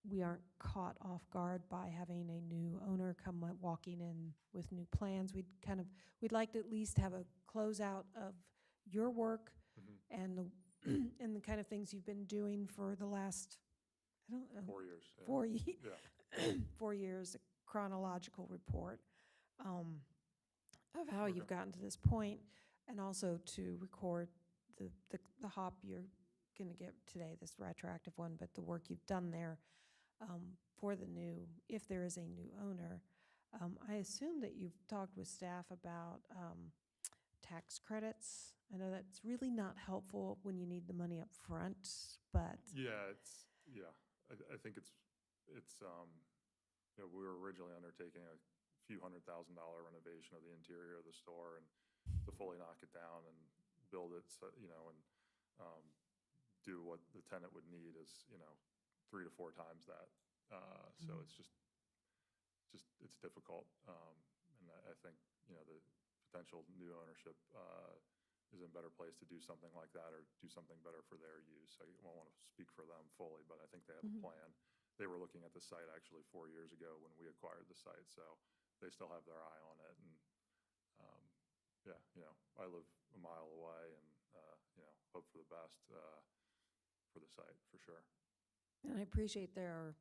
we aren't caught off guard by having a new owner come walking in with new plans. We'd like to at least have a closeout of your work and the and the kind of things you've been doing for the last, I don't know, 4 years. Yeah. 4 years. Yeah. 4 years, a chronological report of how you've gotten to this point, and also to record the hop you're going to get today, this retroactive one, but the work you've done there for the new, if there is a new owner. I assume that you've talked with staff about tax credits. I know that's really not helpful when you need the money up front, but. Yeah, I think it's you know, we were originally undertaking a few $100,000 renovation of the interior of the store, and to fully knock it down and build it, so, you know, and do what the tenant would need is, you know, 3 to 4 times that. So it's it's difficult. And I think, you know, the potential new ownership is in a better place to do something like that, or do something better for their use. I won't want to speak for them fully, but I think they have a plan. They were looking at the site actually 4 years ago when we acquired the site, so they still have their eye on it. And yeah, you know, I live a mile away, and you know, hope for the best for the site, for sure. And I appreciate there are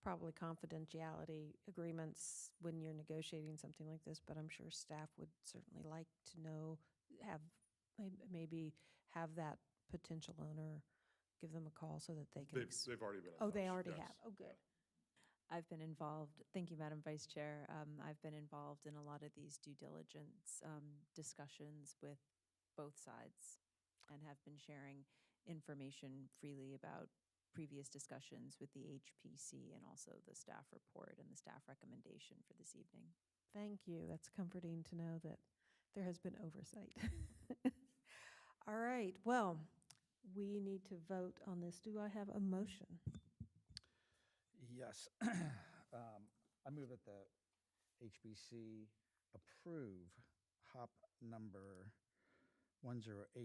probably confidentiality agreements when you're negotiating something like this, but I'm sure staff would certainly like to know, maybe have that potential owner, give them a call so that they can. They've already been in Oh, they touch, already yes. have. Oh, good. I've been involved, thank you, Madam Vice Chair. I've been involved in a lot of these due diligence discussions with both sides, and have been sharing information freely about previous discussions with the HPC, and also the staff report and the staff recommendation for this evening. Thank you. That's comforting to know that there has been oversight. All right. Well, we need to vote on this. Do I have a motion? Yes. I move that the HBC approve HOP number 1082780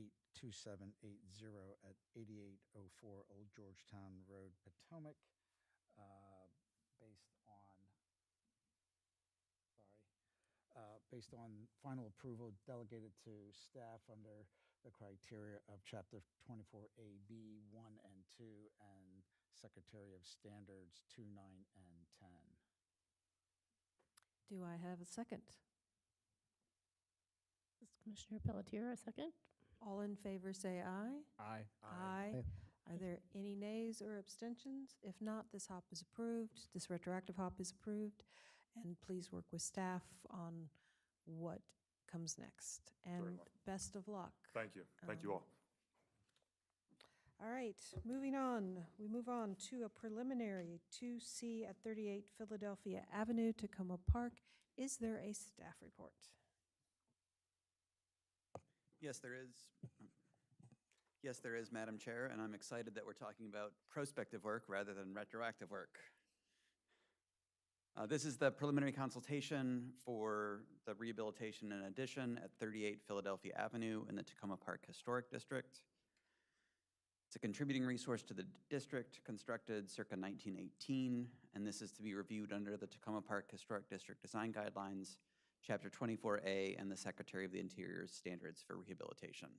at 8804 Old Georgetown Road, Potomac, based on, based on final approval, delegated to staff under the criteria of Chapter 24AB 1 and 2 and Secretary of Standards 2, 9, and 10. Do I have a second? This is Commissioner Pelletier, a second. All in favor say aye. Aye. Aye. Aye. Are there any nays or abstentions? If not, this hop is approved. This retroactive hop is approved. And please work with staff on what comes next. And much. best of luck. Thank you. Thank you all. All right, moving on. We move on to a preliminary 2C at 38 Philadelphia Avenue, Tacoma Park. Is there a staff report? Yes, there is. Yes, there is, Madam Chair, and I'm excited that we're talking about prospective work rather than retroactive work. This is the preliminary consultation for the rehabilitation and addition at 38 Philadelphia Avenue in the Tacoma Park Historic District. It's a contributing resource to the district, constructed circa 1918, and this is to be reviewed under the Tacoma Park Historic District Design Guidelines, Chapter 24A, and the Secretary of the Interior's Standards for Rehabilitation.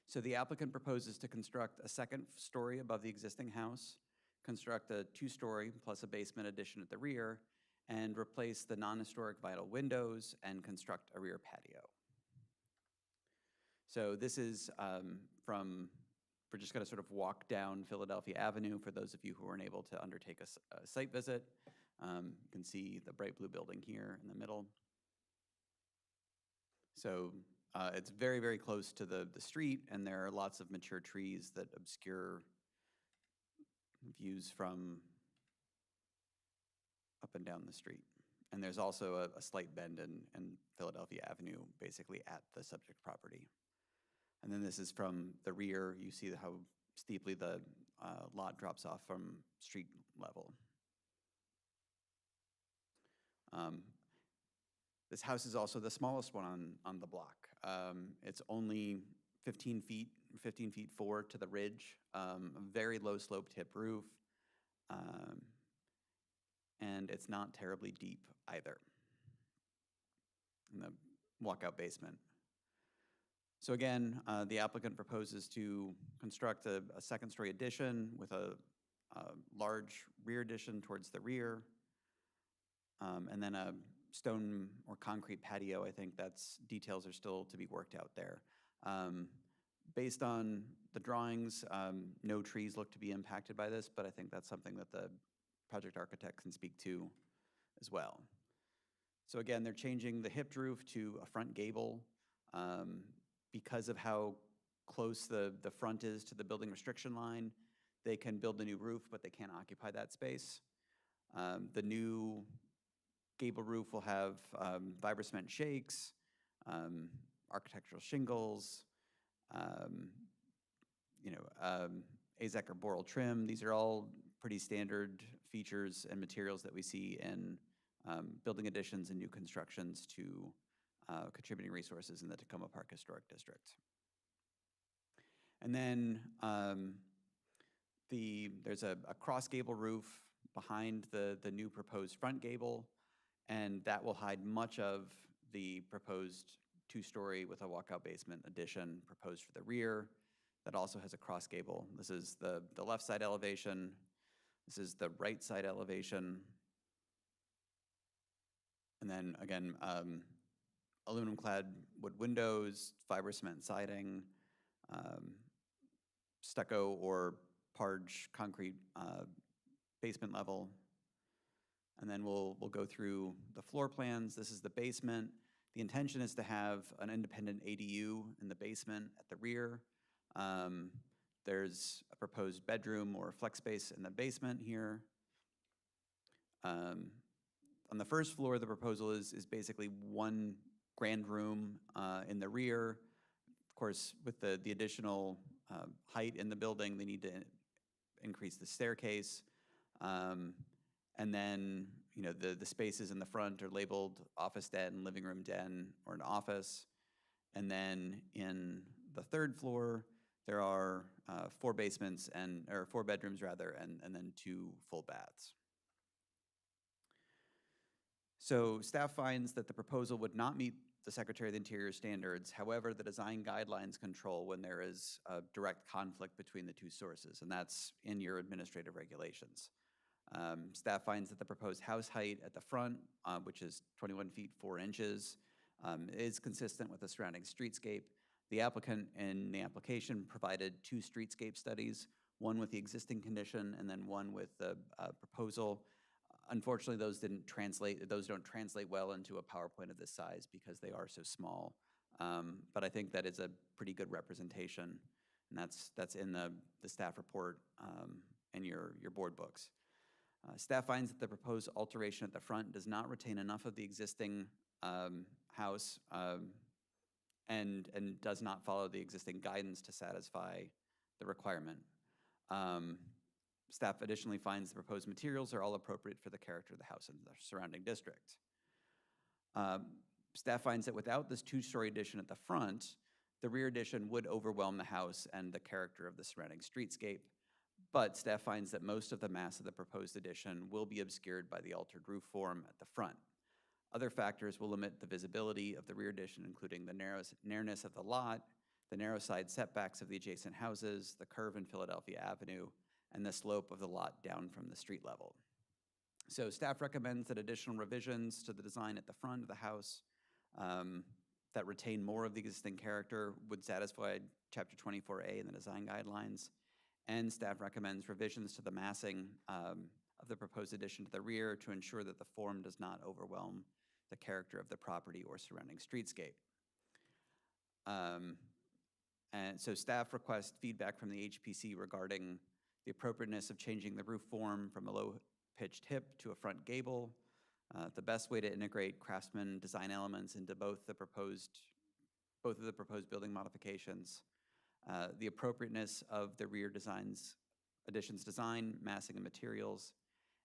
So the applicant proposes to construct a second story above the existing house, construct a 2-story plus a basement addition at the rear, and replace the non-historic vinyl windows and construct a rear patio. So this is we're just going to sort of walk down Philadelphia Avenue for those of you who weren't able to undertake a site visit. You can see the bright blue building here in the middle. So it's very, very close to the street, and there are lots of mature trees that obscure views from up and down the street. And there's also a slight bend in Philadelphia Avenue, basically at the subject property. And then this is from the rear. You see how steeply the lot drops off from street level. This house is also the smallest one on the block. It's only 15 feet 4 to the ridge, a very low slope tip roof, and it's not terribly deep either in the walkout basement. So again, the applicant proposes to construct a second-story addition with a large rear addition towards the rear, and then a stone or concrete patio. I think details are still to be worked out there. Based on the drawings, no trees look to be impacted by this, but I think that's something that the project architect can speak to as well. So again, they're changing the hipped roof to a front gable. Because of how close the front is to the building restriction line, they can build a new roof, but they can't occupy that space. The new gable roof will have vibra cement shakes, architectural shingles, AZEK or boral trim. These are all pretty standard features and materials that we see in building additions and new constructions to contributing resources in the Tacoma Park Historic District. And then there's a cross gable roof behind the new proposed front gable, and that will hide much of the proposed 2-story with a walkout basement addition proposed for the rear. That also has a cross gable. This is the left side elevation. This is the right side elevation. And then again, aluminum clad wood windows, fiber cement siding, stucco or parge concrete basement level. And then we'll go through the floor plans. This is the basement. The intention is to have an independent ADU in the basement at the rear. There's a proposed bedroom or flex space in the basement here. On the first floor, the proposal is basically one grand room in the rear. Of course, with the additional height in the building, they need to increase the staircase. And then, the spaces in the front are labeled office den, living room den, or an office. And then in the third floor, there are 4 basements or 4 bedrooms rather, and then 2 full baths. So staff finds that the proposal would not meet the Secretary of the Interior standards. However, the design guidelines control when there is a direct conflict between the two sources, and that's in your administrative regulations. Staff finds that the proposed house height at the front, which is 21 feet 4 inches, is consistent with the surrounding streetscape. The applicant in the application provided 2 streetscape studies, one with the existing condition and then one with the proposal. Unfortunately, those don't translate well into a PowerPoint of this size because they are so small. But I think that is a pretty good representation, and that's in the staff report and your board books. Staff finds that the proposed alteration at the front does not retain enough of the existing house and does not follow the existing guidance to satisfy the requirement. Staff additionally finds the proposed materials are all appropriate for the character of the house and the surrounding district. Staff finds that without this 2-story addition at the front, the rear addition would overwhelm the house and the character of the surrounding streetscape. But staff finds that most of the mass of the proposed addition will be obscured by the altered roof form at the front. Other factors will limit the visibility of the rear addition, including the narrowness of the lot, the narrow side setbacks of the adjacent houses, the curve in Philadelphia Avenue, and the slope of the lot down from the street level. So staff recommends that additional revisions to the design at the front of the house that retain more of the existing character would satisfy Chapter 24A in the design guidelines. And staff recommends revisions to the massing of the proposed addition to the rear to ensure that the form does not overwhelm the character of the property or surrounding streetscape. And so staff requests feedback from the HPC regarding the appropriateness of changing the roof form from a low-pitched hip to a front gable, the best way to integrate craftsman design elements into both of the proposed building modifications, the appropriateness of the rear additions design, massing and materials,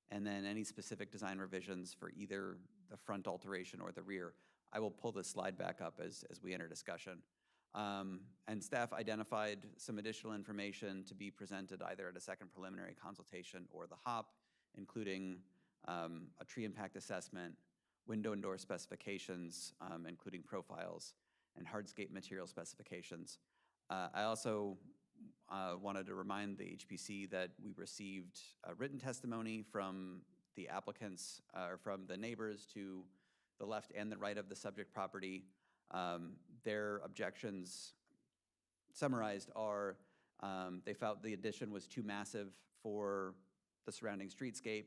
and then any specific design revisions for either the front alteration or the rear. I will pull this slide back up as we enter discussion. And staff identified some additional information to be presented either at a second preliminary consultation or the HOP, including a tree impact assessment, window and door specifications, including profiles, and hardscape material specifications. I also wanted to remind the HPC that we received written testimony from the applicants, or from the neighbors to the left and the right of the subject property. Their objections summarized are they felt the addition was too massive for the surrounding streetscape,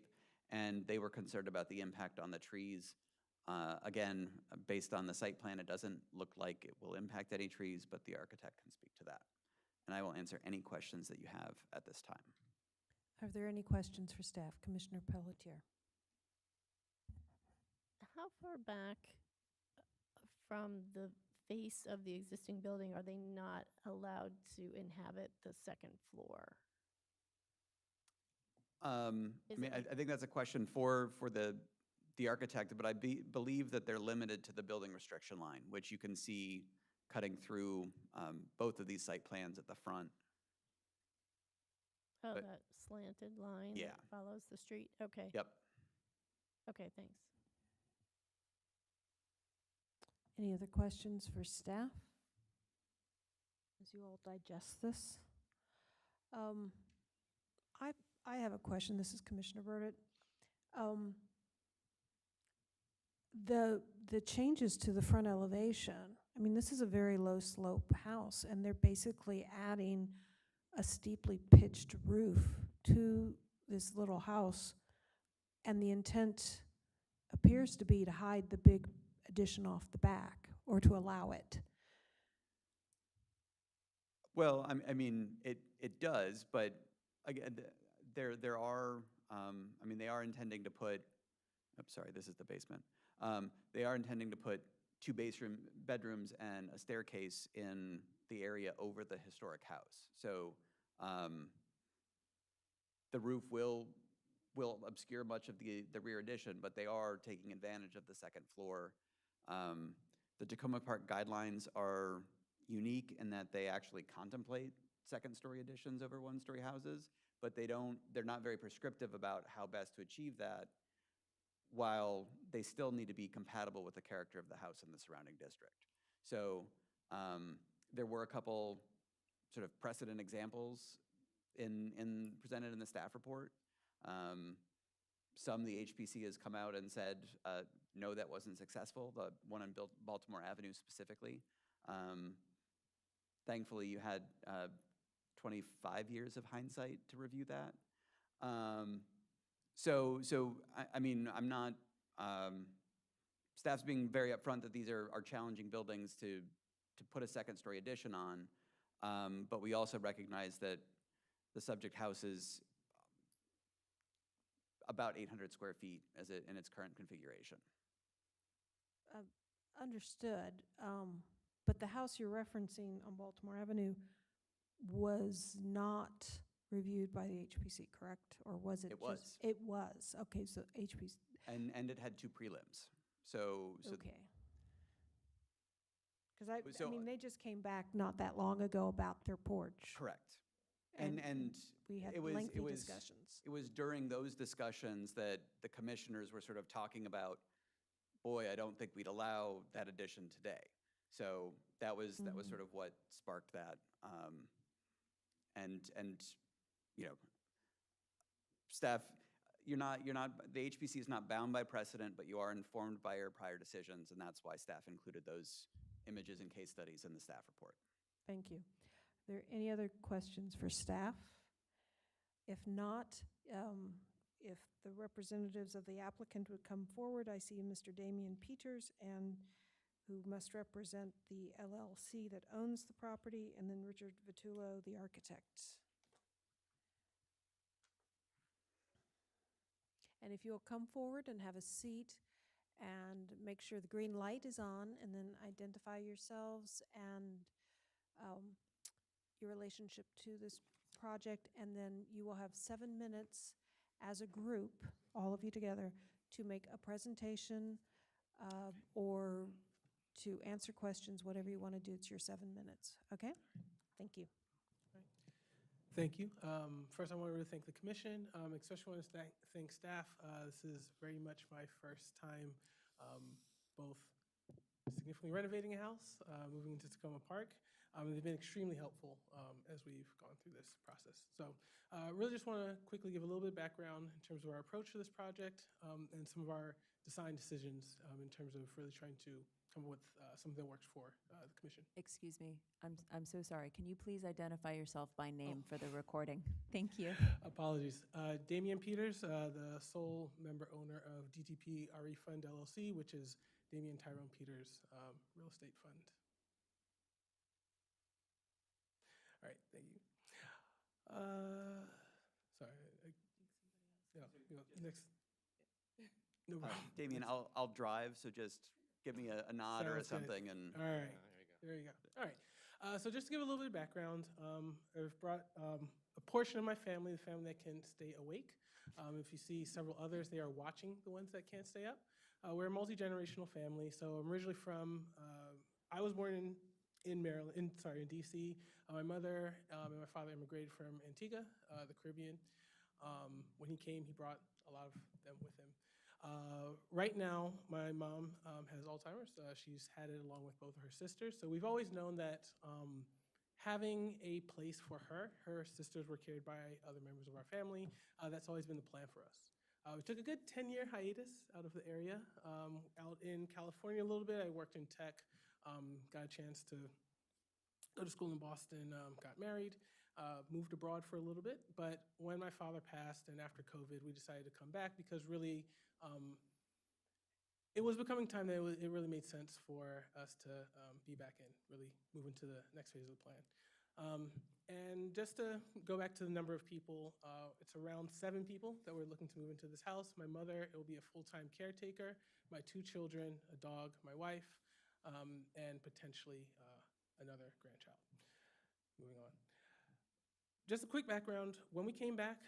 and they were concerned about the impact on the trees. Again, based on the site plan, it doesn't look like it will impact any trees, but the architect can speak to that. And I will answer any questions that you have at this time. Are there any questions for staff? Commissioner Pelletier. How far back from the face of the existing building are they not allowed to inhabit the second floor? I think that's a question for the architect, but I believe that they're limited to the building restriction line, which you can see cutting through both of these site plans at the front. Oh, But- that slanted line Yeah. that follows the street? Okay. Yep. Okay, thanks. Any other questions for staff? As you all digest this. I have a question. This is Commissioner Burdett. The changes to the front elevation, I mean, this is a very low slope house, and they're basically adding a steeply pitched roof to this little house, and the intent appears to be to hide the big addition off the back or to allow it. Well, I mean, it does, but again, there are, they are intending to put, I'm sorry, this is the basement. They are intending to put 2 bedrooms and a staircase in the area over the historic house. So the roof will obscure much of the rear addition, but they are taking advantage of the second floor. The Tacoma Park guidelines are unique in that they actually contemplate second-story additions over one-story houses, but they're not very prescriptive about how best to achieve that while they still need to be compatible with the character of the house and the surrounding district. So there were a couple sort of precedent examples presented in the staff report. Some the HPC has come out and said, no, that wasn't successful, the one on Baltimore Avenue specifically. Thankfully, you had 25 years of hindsight to review that. I mean, I'm not, staff's being very upfront that these are challenging buildings to put a second-story addition on, but we also recognize that the subject house is about 800 square feet in its current configuration. Understood. But the house you're referencing on Baltimore Avenue was not reviewed by the HPC, correct? Or was it? It was. It was. Okay, so HPC. And it had 2 prelims. So Okay. Because I mean, they just came back not that long ago about their porch. Correct. And we had it was, lengthy it was, discussions. It was during those discussions that the commissioners were sort of talking about, boy, I don't think we'd allow that addition today. So that was sort of what sparked that. And you know, staff, the HPC is not bound by precedent, but you are informed by your prior decisions, and that's why staff included those images and case studies in the staff report. Thank you. Are there any other questions for staff? If not, if the representatives of the applicant would come forward, I see Mr. Damian Peters, and who must represent the LLC that owns the property, and then Richard Vitullo, the architect. And if you'll come forward and have a seat and make sure the green light is on, and then identify yourselves and your relationship to this project, and then you will have 7 minutes as a group, all of you together, to make a presentation or to answer questions, whatever you want to do. It's your 7 minutes, okay? Thank you. Thank you. First, I want to really thank the commission, especially want to thank staff. This is very much my first time both significantly renovating a house, moving into Tacoma Park. They've been extremely helpful as we've gone through this process. So really just want to quickly give a little bit of background in terms of our approach to this project and some of our design decisions in terms of really trying to come up with something that works for the commission. Excuse me, I'm so sorry. Can you please identify yourself by name for the recording? Thank you. Apologies. Damian Peters, the sole member owner of DTP RE Fund LLC, which is Damian Tyrone Peters Real Estate Fund. All right, thank you. Sorry. Next. No problem. Damian, I'll drive, so just give me a nod or something. And all right, there you go. All right, so just to give a little bit of background, I've brought a portion of my family, the family that can stay awake. If you see several others, they are watching the ones that can't stay up. We're a multi-generational family, so I'm originally from, I was born in Maryland, in DC. My mother and my father immigrated from Antigua, the Caribbean. When he came, he brought a lot of them with him. Right now, my mom has Alzheimer's. She's had it along with both of her sisters. So we've always known that having a place for her sisters were carried by other members of our family. That's always been the plan for us. We took a good 10-year hiatus out of the area. Out in California a little bit, I worked in tech, got a chance to go to school in Boston, got married, moved abroad for a little bit. But when my father passed and after COVID, we decided to come back because really, it was becoming time that it really made sense for us to be back in, really move into the next phase of the plan. And just to go back to the number of people, it's around 7 people that we're looking to move into this house. My mother, it will be a full-time caretaker, my 2 children, a dog, my wife, and potentially another grandchild. Moving on. Just a quick background. When we came back,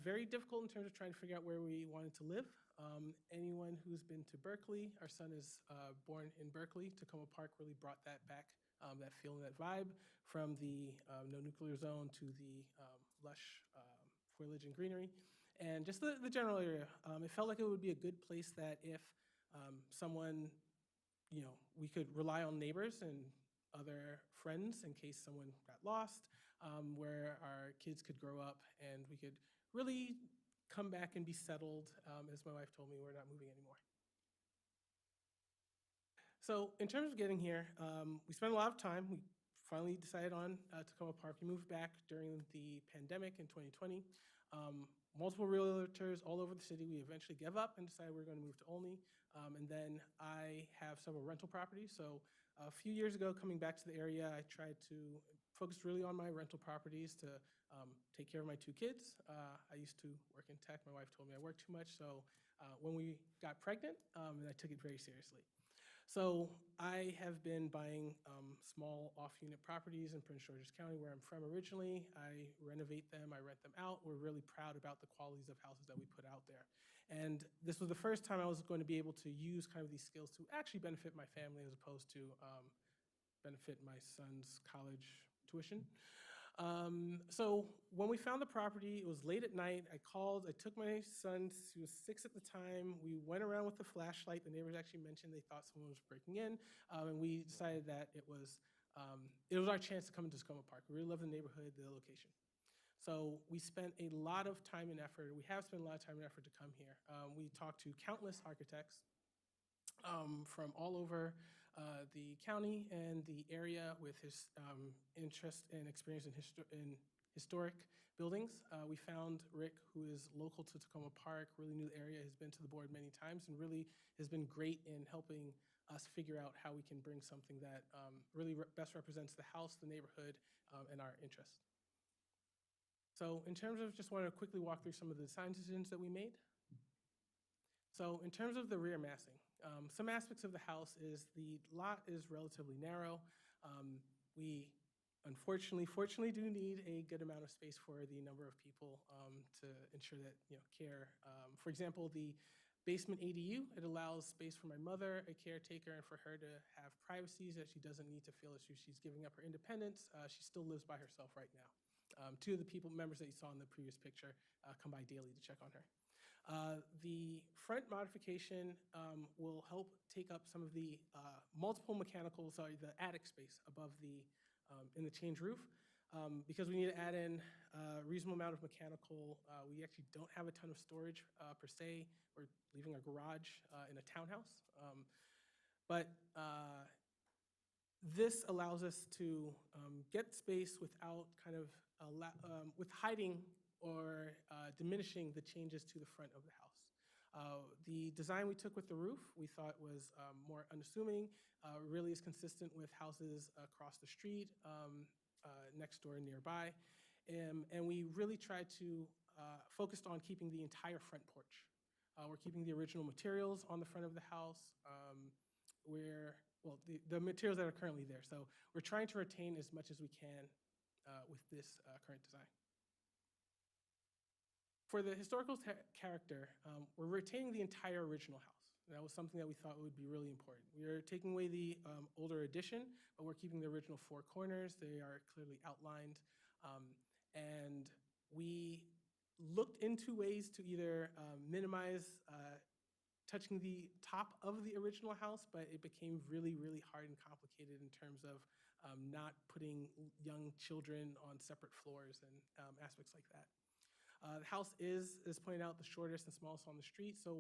very difficult in terms of trying to figure out where we wanted to live. Anyone who's been to Berkeley, our son is born in Berkeley. Tacoma Park really brought that back, that feel and that vibe from the no nuclear zone to the lush foliage and greenery. and just the general area. It felt like it would be a good place that if someone, we could rely on neighbors and other friends in case someone got lost, where our kids could grow up and we could really come back and be settled. As my wife told me, we're not moving anymore. So in terms of getting here, we spent a lot of time. We finally decided on Tacoma Park. We moved back during the pandemic in 2020. Multiple realtors all over the city. We eventually gave up and decided we were going to move to Olney. And then I have several rental properties. So a few years ago, coming back to the area, I tried to focus really on my rental properties to take care of my two kids. I used to work in tech. My wife told me I worked too much. So when we got pregnant, and I took it very seriously. So I have been buying small off-unit properties in Prince George's County, where I'm from originally. I renovate them, I rent them out. We're really proud about the qualities of houses that we put out there. And this was the first time I was going to be able to use kind of these skills to actually benefit my family as opposed to benefit my son's college tuition. So when we found the property, it was late at night. I called, I took my son, he was 6 at the time. We went around with the flashlight. The neighbors actually mentioned they thought someone was breaking in. And we decided that it was our chance to come into Tacoma Park. We really love the neighborhood, the location. So we spent a lot of time and effort. We have spent a lot of time and effort to come here. We talked to countless architects from all over the county and the area with his interest and experience in historic buildings. We found Rick, who is local to Tacoma Park, really knew the area, has been to the board many times, and really has been great in helping us figure out how we can bring something that really best represents the house, the neighborhood, and our interests. So in terms of, just want to quickly walk through some of the design decisions that we made. So in terms of the rear massing, some aspects of the house is the lot is relatively narrow. We fortunately do need a good amount of space for the number of people to ensure that, care. For example, the basement ADU, it allows space for my mother, a caretaker, and for her to have privacy that she doesn't need to feel as if she's giving up her independence. She still lives by herself right now. Two of the members that you saw in the previous picture come by daily to check on her. The front modification will help take up some of the multiple mechanicals, the attic space above in the change roof. Because we need to add in a reasonable amount of mechanical, we actually don't have a ton of storage per se. We're leaving a garage in a townhouse. But this allows us to get space without kind of with hiding or diminishing the changes to the front of the house. The design we took with the roof, we thought was more unassuming, really is consistent with houses across the street, next door and nearby. And we really tried to focus on keeping the entire front porch. We're keeping the original materials on the front of the house, the materials that are currently there. So we're trying to retain as much as we can with this current design. For the historical character, we're retaining the entire original house. That was something that we thought would be really important. We are taking away the older addition, but we're keeping the original four corners. They are clearly outlined. And we looked into ways to either minimize touching the top of the original house, but it became really, really hard and complicated in terms of not putting young children on separate floors and aspects like that. The house is, as pointed out, the shortest and smallest on the street. So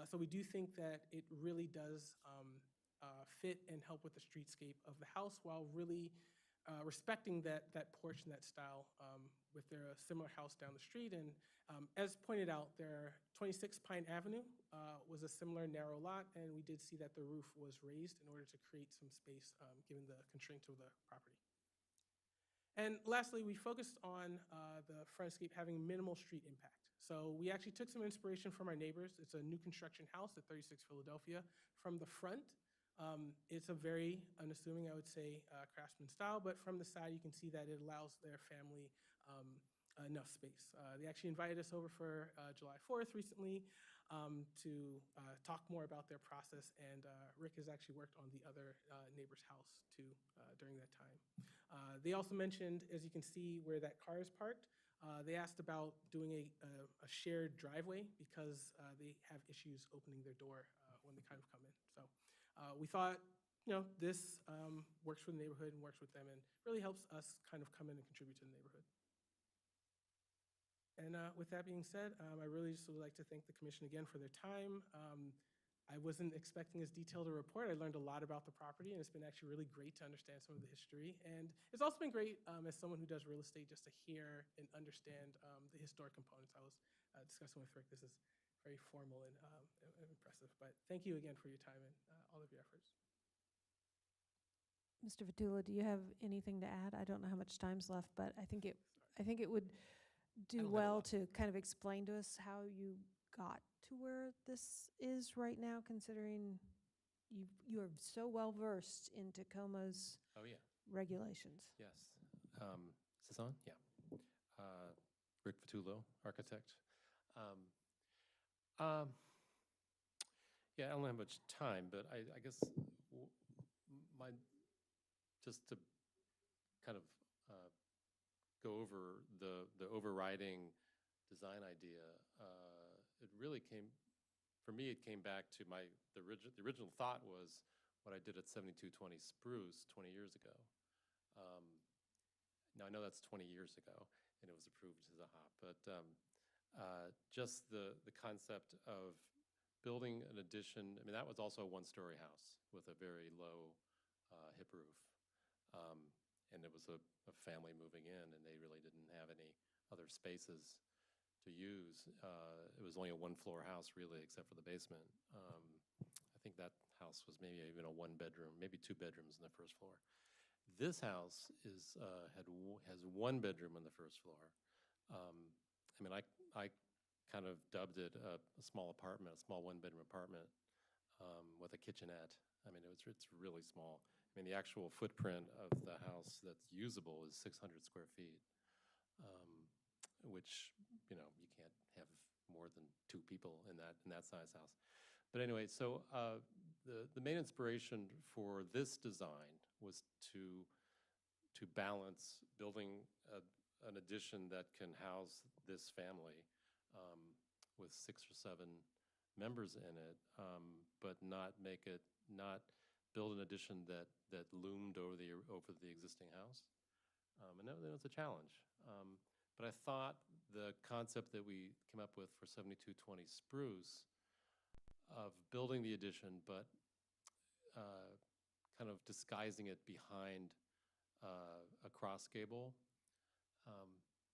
so we do think that it really does fit and help with the streetscape of the house while really respecting that porch and that style with their similar house down the street. And as pointed out, their 26 Pine Avenue was a similar narrow lot, and we did see that the roof was raised in order to create some space given the constraints of the property. And lastly, we focused on the frontscape having minimal street impact. So we actually took some inspiration from our neighbors. It's a new construction house at 36 Philadelphia. From the front, it's a very unassuming, I would say, craftsman style, but from the side, you can see that it allows their family enough space. They actually invited us over for July 4th recently to talk more about their process, and Rick has actually worked on the other neighbor's house too during that time. They also mentioned, as you can see, where that car is parked. They asked about doing a shared driveway because they have issues opening their door when they kind of come in. So we thought, this works for the neighborhood and works with them and really helps us kind of come in and contribute to the neighborhood. And with that being said, I really just would like to thank the commission again for their time. I wasn't expecting as detailed a report. I learned a lot about the property, and it's been actually really great to understand some of the history. And it's also been great as someone who does real estate just to hear and understand the historic components. I was discussing with Rick. This is very formal and impressive. But thank you again for your time and all of your efforts. Mr. Vitula, do you have anything to add? I don't know how much time's left, but I think it would do well to kind of explain to us how you got to where this is right now, considering you are so well versed in Tacoma's regulations. Yes. Is this on? Yeah. Rick Vitullo, architect. Yeah, I don't have much time, but I guess just to kind of go over the overriding design idea, it really came, for me, it came back to the original thought was what I did at 7220 Spruce 20 years ago. Now, I know that's 20 years ago, and it was approved as a HOP, but just the concept of building an addition, I mean, that was also a one-story house with a very low hip roof. And it was a family moving in, and they really didn't have any other spaces to use. It was only a one-floor house, really, except for the basement. I think that house was maybe even a one-bedroom, maybe two bedrooms in the first floor. This house has one bedroom on the first floor. I mean, I kind of dubbed it a small apartment, a small one-bedroom apartment with a kitchenette. I mean, it's really small. I mean, the actual footprint of the house that's usable is 600 square feet, which, you can't have more than two people in that size house. But anyway, so the main inspiration for this design was to balance building an addition that can house this family with 6 or 7 members in it, but not build an addition that loomed over the existing house. And that was a challenge. But I thought the concept that we came up with for 7220 Spruce of building the addition, but kind of disguising it behind a cross gable,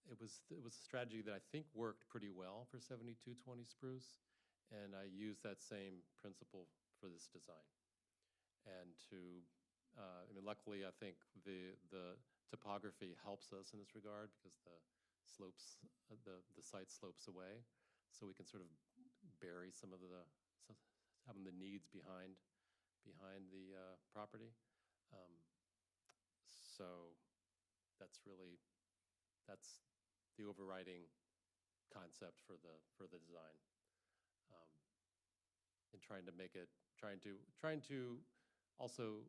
it was a strategy that I think worked pretty well for 7220 Spruce, and I used that same principle for this design. And I mean, luckily, I think the topography helps us in this regard because the site slopes away, so we can sort of bury some of the needs behind the property. So that's the overriding concept for the design, and trying to also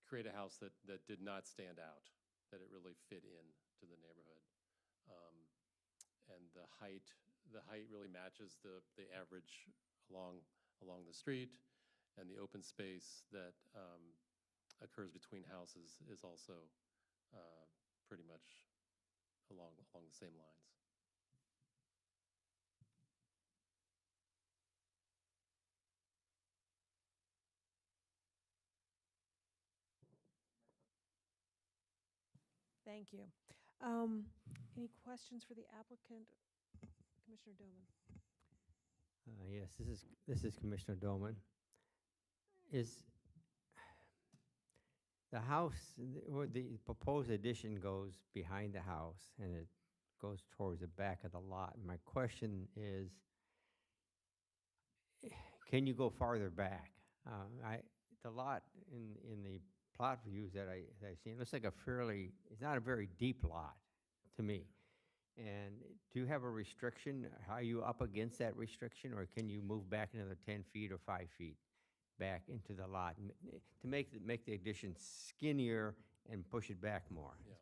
create a house that did not stand out, that it really fit in to the neighborhood. And the height really matches the average along the street, and the open space that occurs between houses is also pretty much along the same lines. Thank you. Any questions for the applicant, Commissioner Doman? Yes, this is Commissioner Doman. Is the house, or the proposed addition goes behind the house and it goes towards the back of the lot. My question is, can you go farther back? The lot in the plot views that I've seen, it looks like it's not a very deep lot to me. And do you have a restriction? Are you up against that restriction, or can you move back another 10 feet or 5 feet back into the lot to make the addition skinnier and push it back more? Yeah.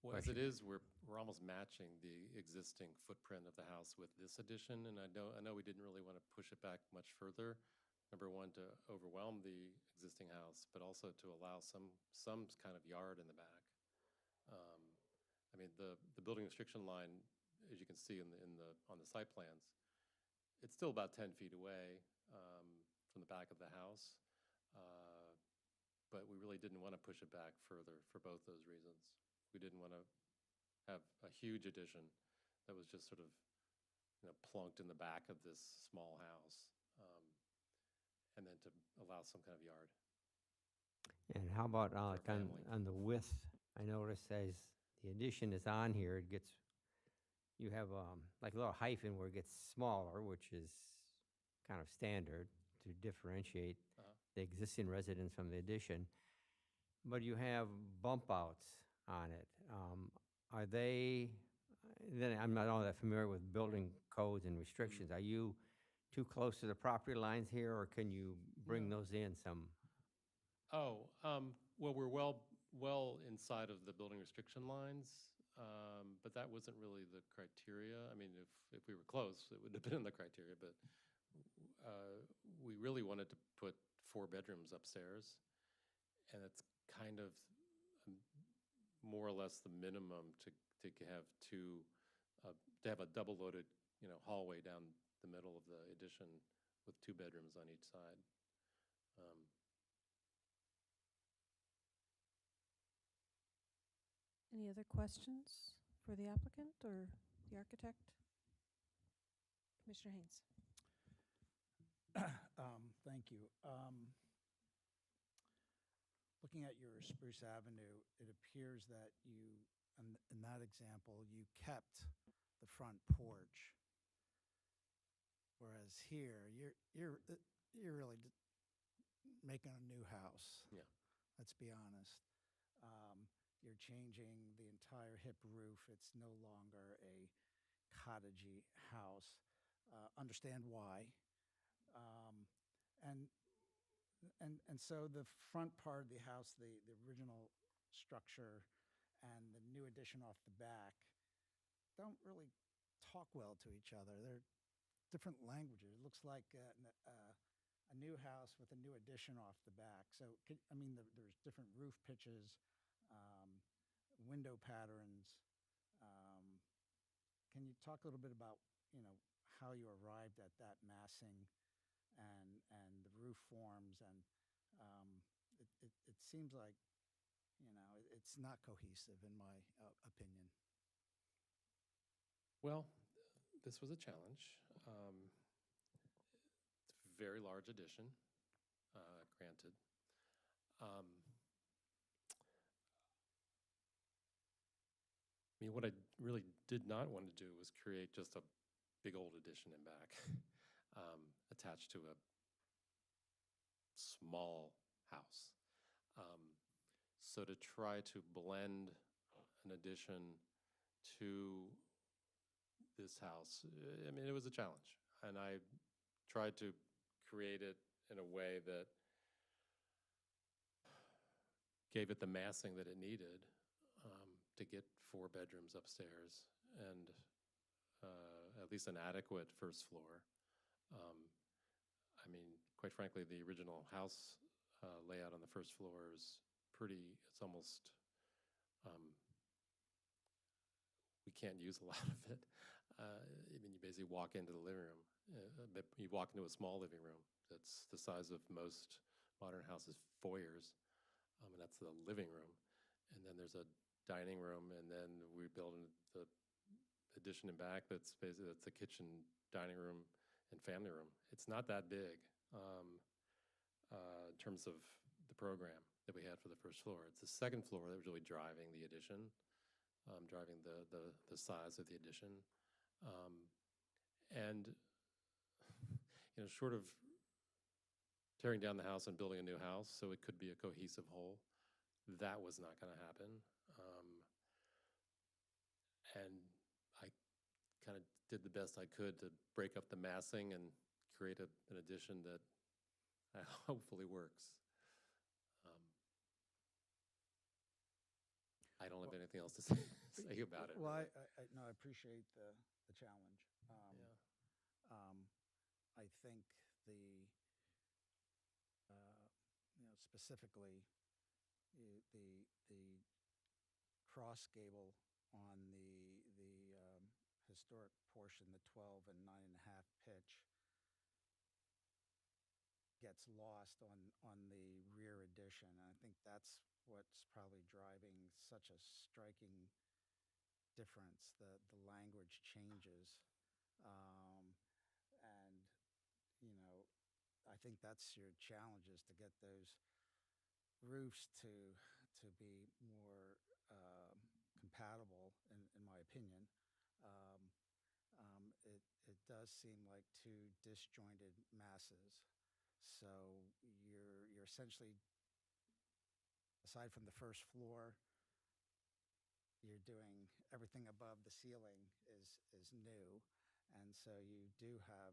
Well, as it is, we're we're almost matching the existing footprint of the house with this addition, and I know we didn't really want to push it back much further. Number one, to overwhelm the existing house, but also to allow some kind of yard in the back. I mean, the building restriction line, as you can see on the site plans, it's still about 10 feet away from the back of the house, but we really didn't want to push it back further for both those reasons. We didn't want to have a huge addition that was just sort of, plunked in the back of this small house, and then to allow some kind of yard. And how about For a like on the width? I noticed as the addition is on here, it gets, you have like a little hyphen where it gets smaller, which is kind of standard to differentiate the existing residence from the addition. But you have bump outs on it. Are they, then I'm not all that familiar with building codes and restrictions. Are you too close to the property lines here, or can you bring those in some? Oh, well, we're well inside of the building restriction lines, but that wasn't really the criteria. I mean, if we were close, it would have been in the criteria, but we really wanted to put 4 bedrooms upstairs, and it's kind of more or less the minimum to have to have a double-loaded, hallway down the middle of the addition with 2 bedrooms on each side. Any other questions for the applicant or the architect? Commissioner Haynes. Thank you. Looking at your Spruce Avenue, it appears that you, in that example, you kept the front porch, whereas here you're really making a new house. Yeah. Let's be honest. You're changing the entire hip roof. It's no longer a cottagey house. Understand why. And so the front part of the house, the original structure and the new addition off the back don't really talk well to each other. They're different languages. It looks like a new house with a new addition off the back. So, there's different roof pitches, window patterns. Can you talk a little bit about, how you arrived at that massing and the roof forms? And it seems like, it's not cohesive in my opinion. Well, this was a challenge. It's a very large addition, granted. What I really did not want to do was create just a big old addition in back, attached to a small house. So to try to blend an addition to this house, it was a challenge. And I tried to create it in a way that gave it the massing that it needed to get 4 bedrooms upstairs and at least an adequate first floor. Quite frankly, the original house layout on the first floor is it's almost, we can't use a lot of it. You basically walk into the living room. You walk into a small living room that's the size of most modern houses' foyers, and that's the living room. And then there's a dining room, and then we build the addition in back that's basically the kitchen, dining room, and family room. It's not that big in terms of the program that we had for the first floor. It's the second floor that was really driving the addition, driving the size of the addition. And short of tearing down the house and building a new house so it could be a cohesive whole, that was not going to happen. And I kind of did the best I could to break up the massing and create an addition that hopefully works. I don't have anything else to say say about it. Well, really. no, I appreciate the challenge. Yeah. I think specifically, the cross gable on the historic portion, the 12 and 9.5 pitch, gets lost on the rear addition. And I think that's what's probably driving such a striking difference. The language changes. And, I think that's your challenge, is to get those roofs to be more compatible, in my opinion. It does seem like two disjointed masses. So you're essentially, aside from the first floor, you're doing everything above the ceiling is new. And so you do have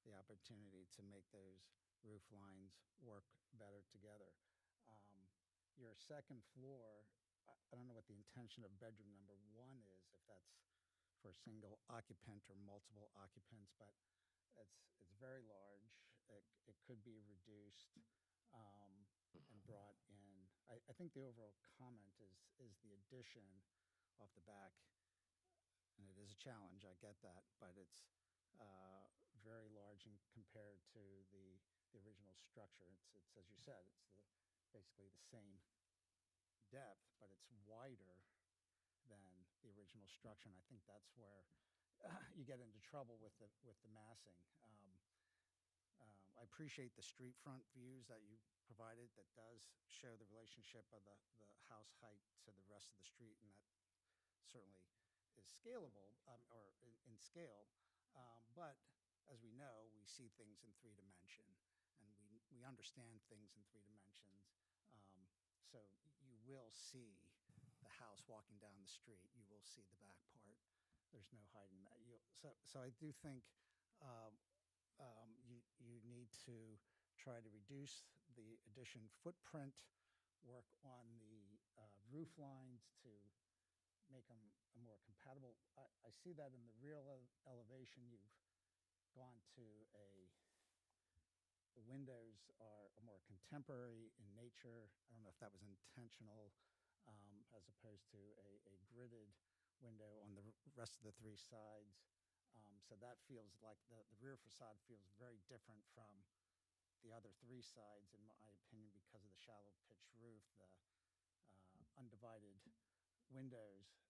the opportunity to make those roof lines work better together. Your second floor, I don't know what the intention of bedroom number 1 is, if that's for a single occupant or multiple occupants, but it's very large. It could be reduced and brought in. I think the overall comment is the addition off the back, and it is a challenge, I get that, but it's very large compared to the original structure. It's as you said, it's basically the same depth, but it's wider than the original structure, and I think that's where you get into trouble with the massing. I appreciate the street front views that you provided. That does show the relationship of the house height to the rest of the street, and that certainly is scalable, or in scale. But as we know, we see things in 3 dimension, and we understand things in 3 dimensions. So you will see the house walking down the street. You will see the back part. There's no hiding that. So I do think you need to try to reduce the addition footprint, work on the roof lines to make them more compatible. I see that in the real elevation. You've gone to the windows are more contemporary in nature. I don't know if that was intentional, as opposed to a gridded window on the rest of the 3 sides. So that feels like the rear facade feels very different from the other 3 sides, in my opinion, because of the shallow pitch roof, the undivided windows.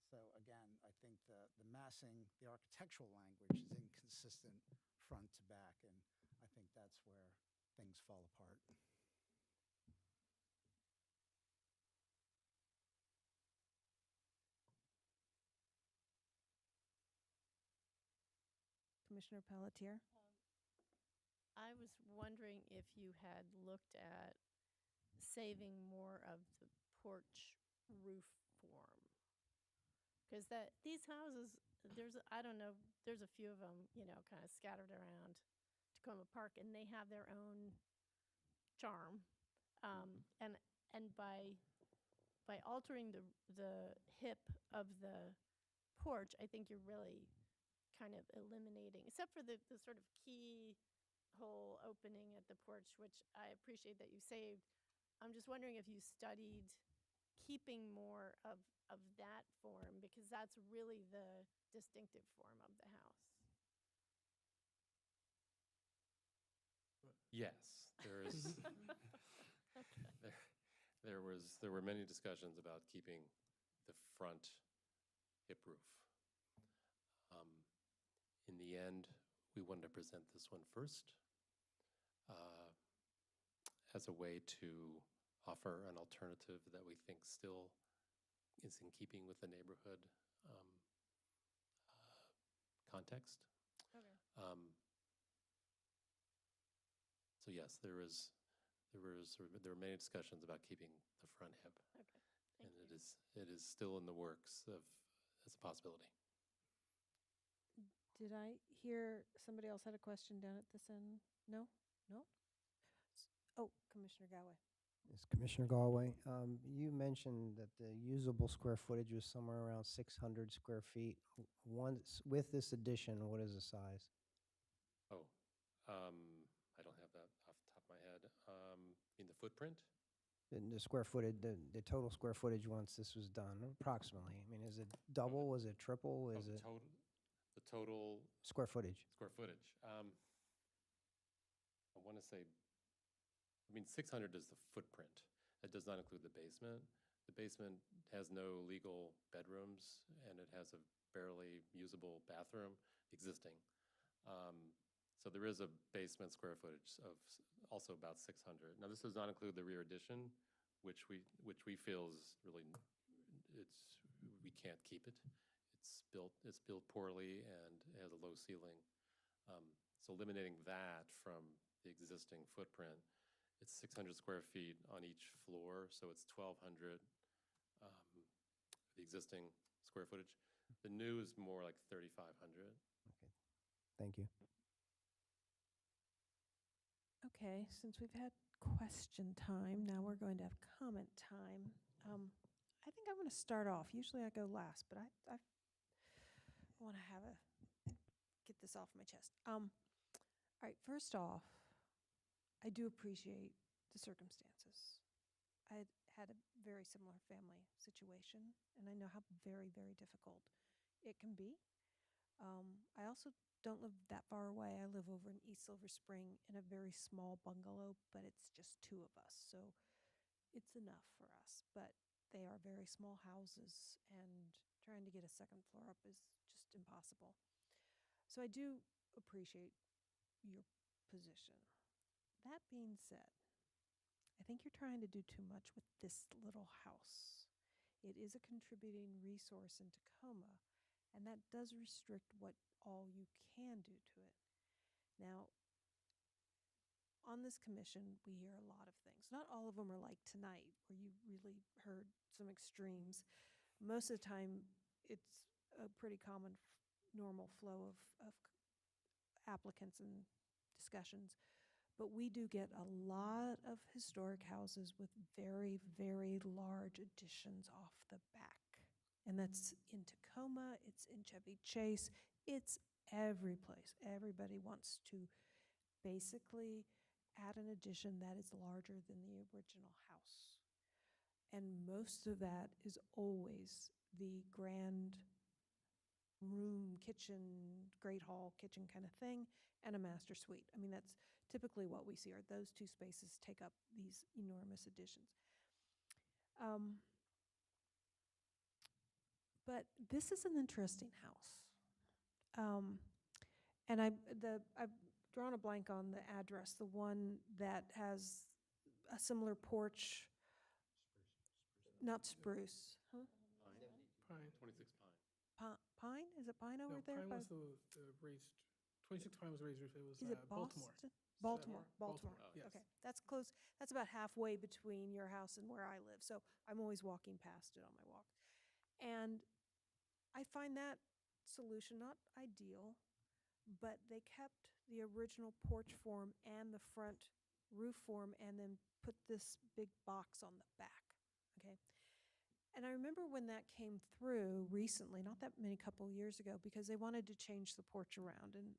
So again, I think the massing, the architectural language is inconsistent front to back, and I think that's where things fall apart. Commissioner Pelletier? I was wondering if you had looked at saving more of the porch roof form. Because these houses, I don't know, there's a few of them, kind of scattered around Tacoma Park, and they have their own charm. And by altering the hip of the porch, I think you're really kind of eliminating, except for the sort of keyhole opening at the porch, which I appreciate that you saved. I'm just wondering if you studied keeping more of that form, because that's really the distinctive form of the house. Yes, there is. Okay. There were many discussions about keeping the front hip roof. In the end, we wanted to present this one first as a way to offer an alternative that we think still is in keeping with the neighborhood context. Okay. So yes, there were many discussions about keeping the front hip. Okay. And it is still in the works as a possibility. Did I hear somebody else had a question down at this end? No? No? Oh, Commissioner Galway. It's Commissioner Galway. You mentioned that the usable square footage was somewhere around 600 square feet. Once, with this addition, what is the size? Oh, I don't have that off the top of my head. In the footprint? The square footage, the total square footage once this was done, approximately. I mean, is it double, is it triple, Oh, is it the total square footage? square footage. I want to say, I mean, 600 is the footprint. It does not include the basement. The basement has no legal bedrooms, and it has a barely usable bathroom existing. So there is a basement square footage of also about 600. Now, this does not include the rear addition, which we feel is really, we can't keep it. It's built poorly and it has a low ceiling. So eliminating that from the existing footprint, it's 600 square feet on each floor, so it's 1,200, the existing square footage. The new is more like 3,500. Okay, thank you. Okay, since we've had question time, now we're going to have comment time. I think I'm going to start off. Usually I go last, but I want to get this off my chest. All right, first off, I do appreciate the circumstances. I had a very similar family situation, and I know how very, very difficult it can be. I also don't live that far away. I live over in East Silver Spring in a very small bungalow, but it's just two of us, so it's enough for us. But they are very small houses, and trying to get a second floor up is just impossible. So I do appreciate your position. That being said, I think you're trying to do too much with this little house. It is a contributing resource in Tacoma, and that does restrict what all you can do to it. Now, on this commission, we hear a lot of things. Not all of them are like tonight, where you really heard some extremes. Most of the time, it's a pretty common, normal flow of applicants and discussions. But we do get a lot of historic houses with very, very large additions off the back. And that's in Tacoma, it's in Chevy Chase, it's every place. Everybody wants to basically add an addition that is larger than the original house. And most of that is always the grand room, kitchen, great hall, kitchen kind of thing, and a master suite. I mean, that's typically what we see are those two spaces take up these enormous additions. But this is an interesting house. And I've drawn a blank on the address, the one that has a similar porch. Not spruce, huh? Pine. 26 Pine. Pine? Is it pine over No, there? Pine was the raised, 26 Pine was raised, it was Is it Baltimore. Boston? Baltimore. Baltimore, Baltimore. yes. Okay, that's close. That's about halfway between your house and where I live. So I'm always walking past it on my walk. And I find that solution not ideal, but they kept the original porch form and the front roof form and then put this big box on the back, okay? And I remember when that came through recently, not that many couple years ago, because they wanted to change the porch around, and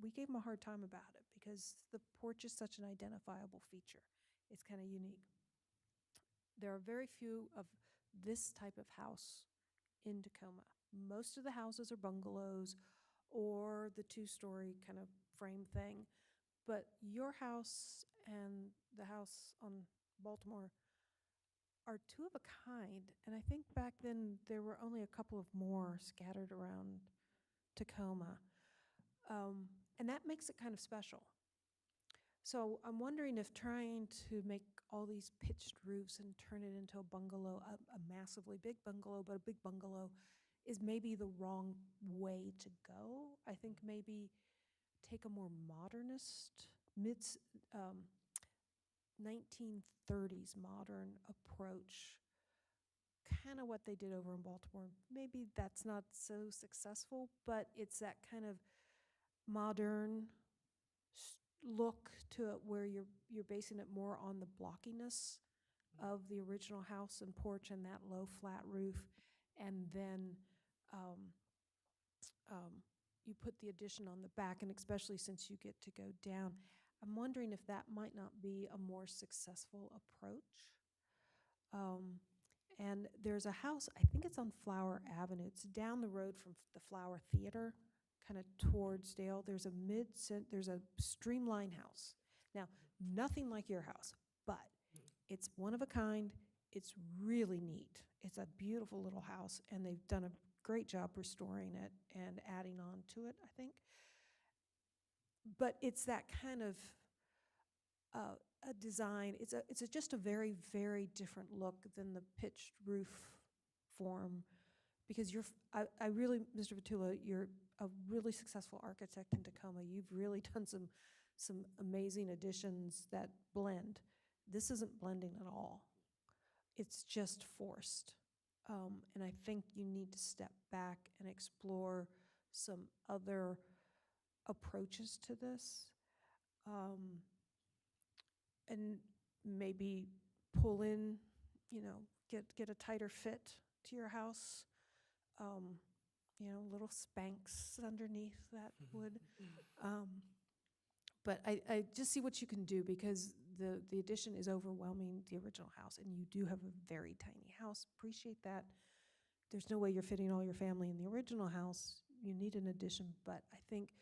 we gave them a hard time about it because the porch is such an identifiable feature. It's kind of unique. There are very few of this type of house in Tacoma. Most of the houses are bungalows or the two-story kind of frame thing. But your house and the house on Baltimore are two of a kind. And I think back then there were only a couple of more scattered around Tacoma. And that makes it kind of special. So I'm wondering if trying to make all these pitched roofs and turn it into a bungalow, a massively big bungalow, but a big bungalow, is maybe the wrong way to go. I think maybe take a more modernist, 1930s modern approach, kind of what they did over in Baltimore. Maybe that's not so successful, but it's that kind of modern, look to it where you're basing it more on the blockiness of the original house and porch and that low flat roof, and then you put the addition on the back, and especially since you get to go down, I'm wondering if that might not be a more successful approach. And there's a house, I think it's on Flower Avenue. It's down the road from the Flower Theater, kind of towards Dale. There's a streamline house. Now, nothing like your house, but it's one of a kind. It's really neat. It's a beautiful little house, and they've done a great job restoring it and adding on to it, I think. But it's that kind of a design. It's just a very, very different look than the pitched roof form, because I really, Mr. Vitula, you're a really successful architect in Tacoma. You've really done some amazing additions that blend. This isn't blending at all. It's just forced. And I think you need to step back and explore some other approaches to this. And maybe pull in, get a tighter fit to your house. Little Spanx underneath that wood. But I just see what you can do, because the addition is overwhelming the original house, and you do have a very tiny house. Appreciate that. There's no way you're fitting all your family in the original house. You need an addition, but I think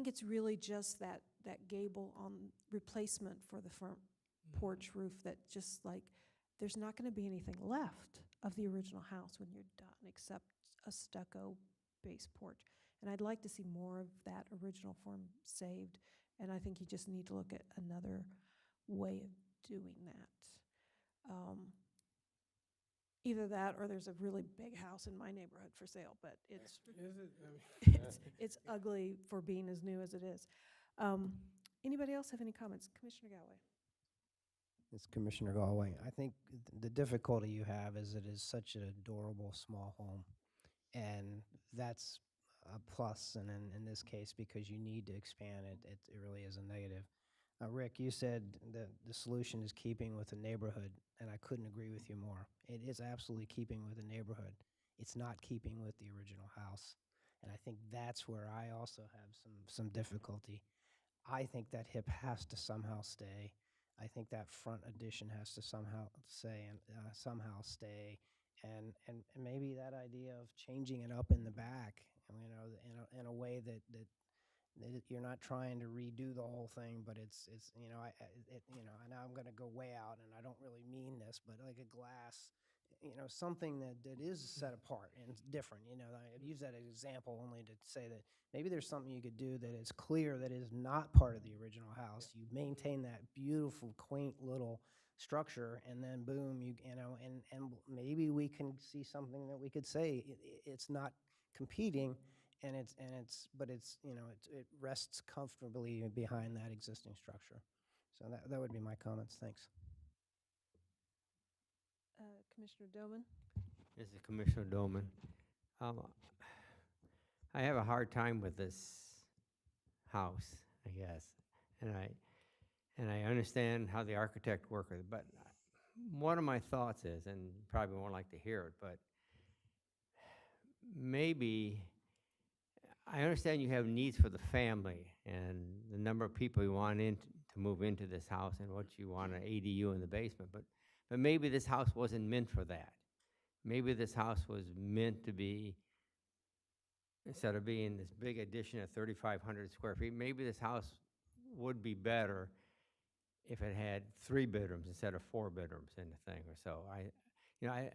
it's really just that gable on replacement for the front porch roof that just like, there's not going to be anything left of the original house when you're done except a stucco base porch. And I'd like to see more of that original form saved. And I think you just need to look at another way of doing that. Either that, or there's a really big house in my neighborhood for sale, but it's Is it? I mean, it's ugly for being as new as it is. Anybody else have any comments? Commissioner Galway. It's Commissioner Galway. I think the difficulty you have is it is such an adorable small home, and that's a plus, and in this case, because you need to expand it, it really is a negative. Rick, you said that the solution is keeping with the neighborhood, and I couldn't agree with you more. It is absolutely keeping with the neighborhood. It's not keeping with the original house, and I think that's where I also have some difficulty. I think that hip has to somehow stay. I think that front addition has to somehow stay, and maybe that idea of changing it up in the back, in a way that you're not trying to redo the whole thing, but it's and I'm going to go way out, and I don't really mean this, but like a glass, something that is set apart and different. I use that as an example only to say that maybe there's something you could do that is clear, that is not part of the original house. You maintain that beautiful, quaint little structure, and then boom, and maybe we can see something that we could say it's not competing, but it rests comfortably behind that existing structure. So that would be my comments. Thanks. Commissioner Doman. This is Commissioner Doman. I have a hard time with this house, I guess, and I understand how the architect worked with it, but one of my thoughts is, and you probably won't like to hear it, but maybe I understand you have needs for the family and the number of people you want to move into this house, and what you want an ADU in the basement, but maybe this house wasn't meant for that. Maybe this house was meant to be, instead of being this big addition of 3,500 square feet, maybe this house would be better if it had 3 bedrooms instead of 4 bedrooms in the thing or so.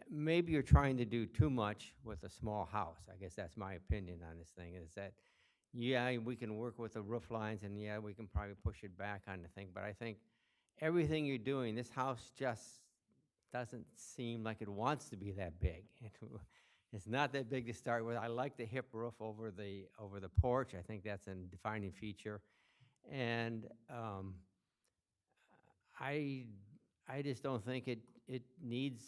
Maybe you're trying to do too much with a small house. I guess that's my opinion on this thing, is that, yeah, we can work with the roof lines, and yeah, we can probably push it back on the thing, but I think everything you're doing, this house just doesn't seem like it wants to be that big. It's not that big to start with. I like the hip roof over the porch. I think that's a defining feature, and I just don't think it needs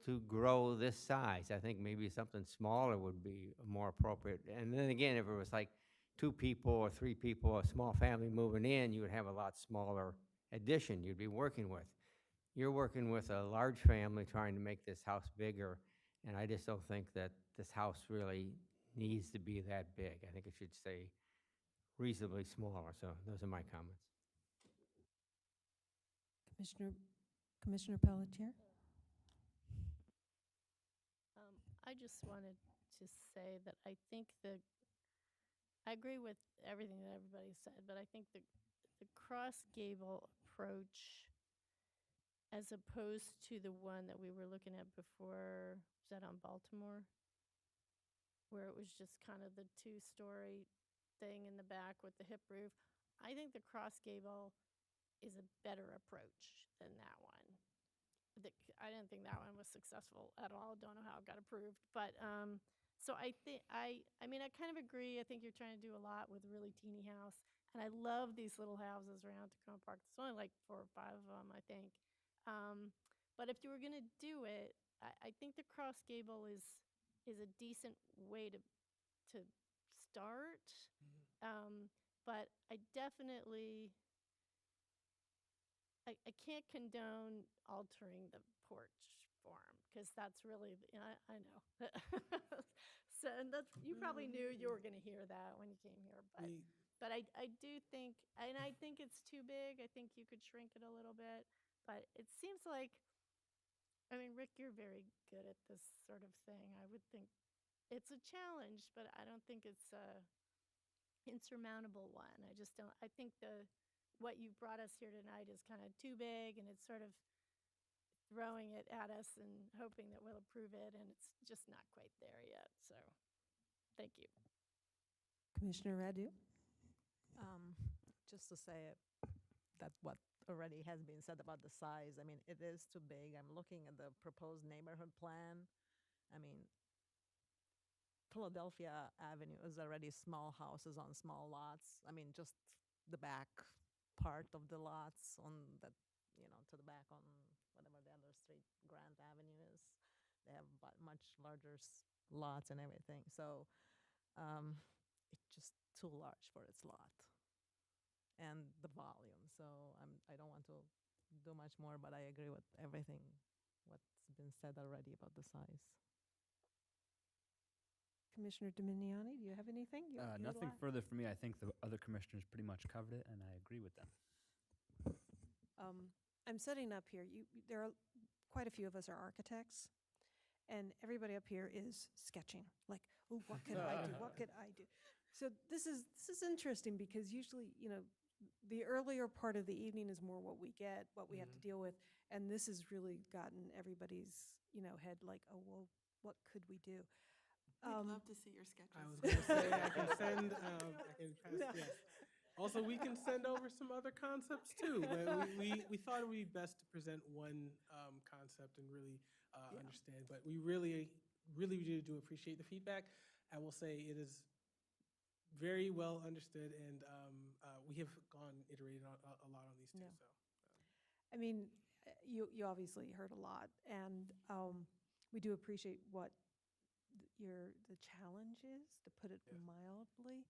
to grow this size. I think maybe something smaller would be more appropriate. And then again, if it was like 2 people or 3 people, a small family moving in, you would have a lot smaller addition you'd be working with. You're working with a large family trying to make this house bigger, and I just don't think that this house really needs to be that big. I think it should stay reasonably smaller, so those are my comments. Commissioner Pelletier? I just wanted to say that I think I agree with everything that everybody said, but I think the cross gable approach, as opposed to the one that we were looking at before, was that on Baltimore? Where it was just kind of the 2-story thing in the back with the hip roof. I think the cross gable is a better approach than that one. I didn't think that one was successful at all. Don't know how it got approved, but so I think I mean I kind of agree. I think you're trying to do a lot with a really teeny house, and I love these little houses around Tacoma Park. There's only like 4 or 5 of them, I think. But if you were gonna do it, I think the cross gable is a decent way to start. But I definitely I can't condone altering the porch form because that's really, I know. So, and that's, you probably knew you were going to hear that when you came here, but I do think, and I think it's too big. I think you could shrink it a little bit, but it seems like, I mean, Rick, you're very good at this sort of thing. I would think it's a challenge, but I don't think it's a insurmountable one. I just don't, I think what you brought us here tonight is kind of too big, and it's sort of throwing it at us and hoping that we'll approve it, and it's just not quite there yet. So, thank you. Commissioner Radu? Just to say that what already has been said about the size, I mean, it is too big. I'm looking at the proposed neighborhood plan. I mean, Philadelphia Avenue is already small houses on small lots. I mean, just the back part of the lots on that, to the back on whatever the other street, Grant Avenue is. They have much larger lots and everything. So it's just too large for its lot and the volume. So I don't want to do much more, but I agree with everything what's been said already about the size. Commissioner Dominiani, do you have anything? Nothing further for me. I think the other commissioners pretty much covered it, and I agree with them. I'm setting up here. There are quite a few of us are architects, and everybody up here is sketching. Like, oh, what could I do? What could I do? So this is interesting because usually, the earlier part of the evening is more what we get, what we have to deal with, and this has really gotten everybody's, head like, oh, well, what could we do? We'd love to see your sketches. I was going to say, I can send, I can pass, yes. Also, we can send over some other concepts too, but we thought it would be best to present one concept and really understand, but we really do appreciate the feedback. I will say it is very well understood, and we have iterated a lot on these too. Yeah. So, I mean, you obviously heard a lot, and we do appreciate what the challenge is, to put it mildly.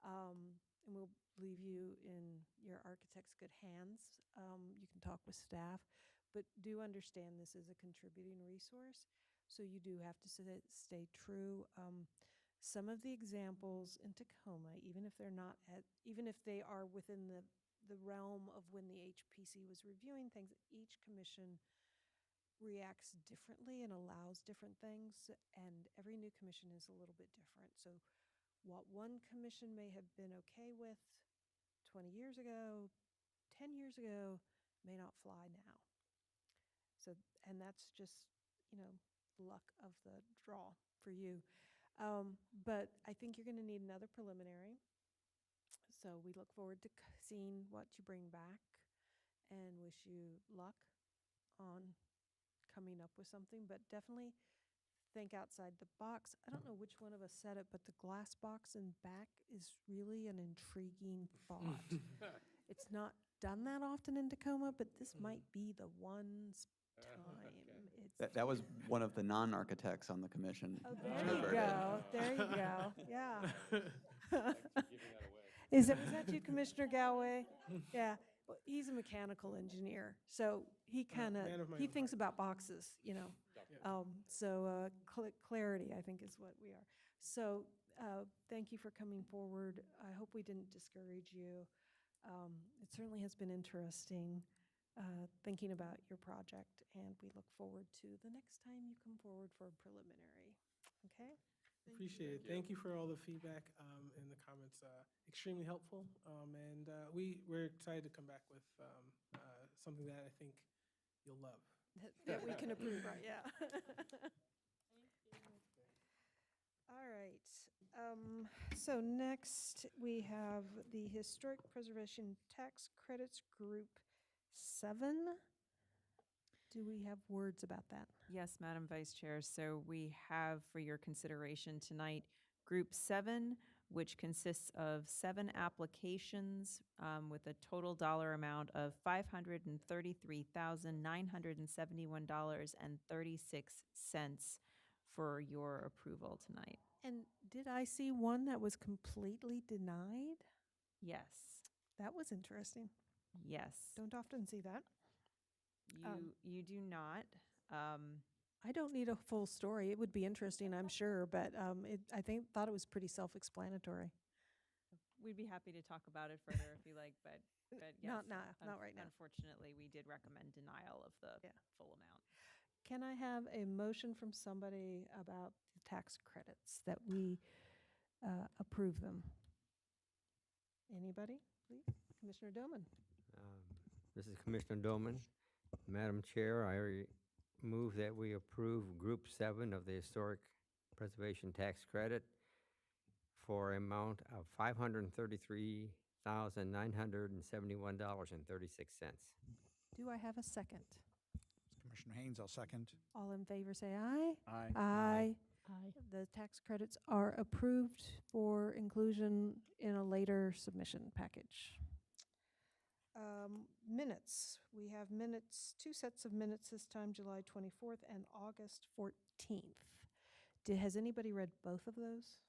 And we'll leave you in your architect's good hands. You can talk with staff, but do understand this is a contributing resource, so you do have to stay true. Some of the examples in Tacoma, even if they are within the realm of when the HPC was reviewing things, each commission reacts differently and allows different things, and every new commission is a little bit different. So what one commission may have been okay with 20 years ago, 10 years ago, may not fly now. So, and that's just, luck of the draw for you. But I think you're going to need another preliminary. So we look forward to seeing what you bring back, and wish you luck on coming up with something, but definitely think outside the box. I don't know which one of us said it, but the glass box in back is really an intriguing thought. It's not done that often in Tacoma, but this might be the one time. That was one of the non-architects on the commission. Oh, there you go. There you go. Yeah. Was that you, Commissioner Galway? Yeah, well, he's a mechanical engineer, so he kind of, man of my he own thinks heart. about boxes, you know. Clarity, I think, is what we are. So, thank you for coming forward. I hope we didn't discourage you. It certainly has been interesting, thinking about your project, and we look forward to the next time you come forward for a preliminary, okay? Appreciate it. Thank you for all the feedback and the comments. Extremely helpful. And we're excited to come back with something that I think you'll love. That we can approve, right, yeah. All right. So next, we have the Historic Preservation Tax Credits Group 7. Do we have words about that? Yes, Madam Vice Chair. So we have for your consideration tonight Group 7, which consists of 7 applications with a total dollar amount of $533,971.36 for your approval tonight. And did I see one that was completely denied? Yes. That was interesting. Yes. Don't often see that. You do not. I don't need a full story. It would be interesting, I'm sure, but I thought it was pretty self-explanatory. We'd be happy to talk about it further if you like, but yes. Not right now. Unfortunately, we did recommend denial of the full amount. Can I have a motion from somebody about the tax credits, that we approve them? Anybody, please? Commissioner Doman. This is Commissioner Doman. Madam Chair, I move that we approve Group 7 of the Historic Preservation Tax Credit for an amount of $533,971.36. Do I have a second? Commissioner Haynes, I'll second. All in favor, say aye. Aye. Aye. Aye. The tax credits are approved for inclusion in a later submission package. Minutes. We have minutes, 2 sets of minutes this time, July 24th and August 14th. Has anybody read both of those?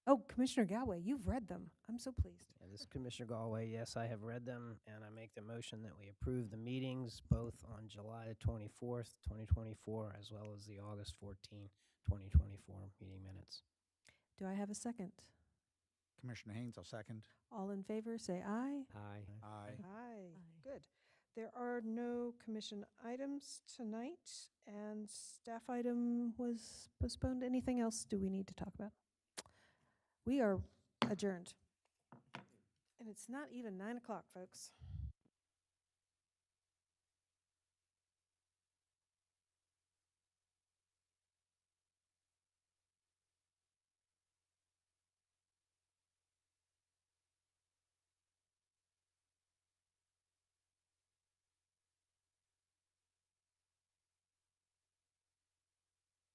Oh, Commissioner Galway, you've read them. I'm so pleased. Yeah, this is Commissioner Galway. Yes, I have read them, and I make the motion that we approve the meetings both on July 24th, 2024, as well as the August 14, 2024 meeting minutes. Do I have a second? Commissioner Haynes, I'll second. All in favor, say aye. Aye. Aye. Aye. Good. There are no commission items tonight, and staff item was postponed. Anything else do we need to talk about? We are adjourned. And it's not even 9 o'clock, folks.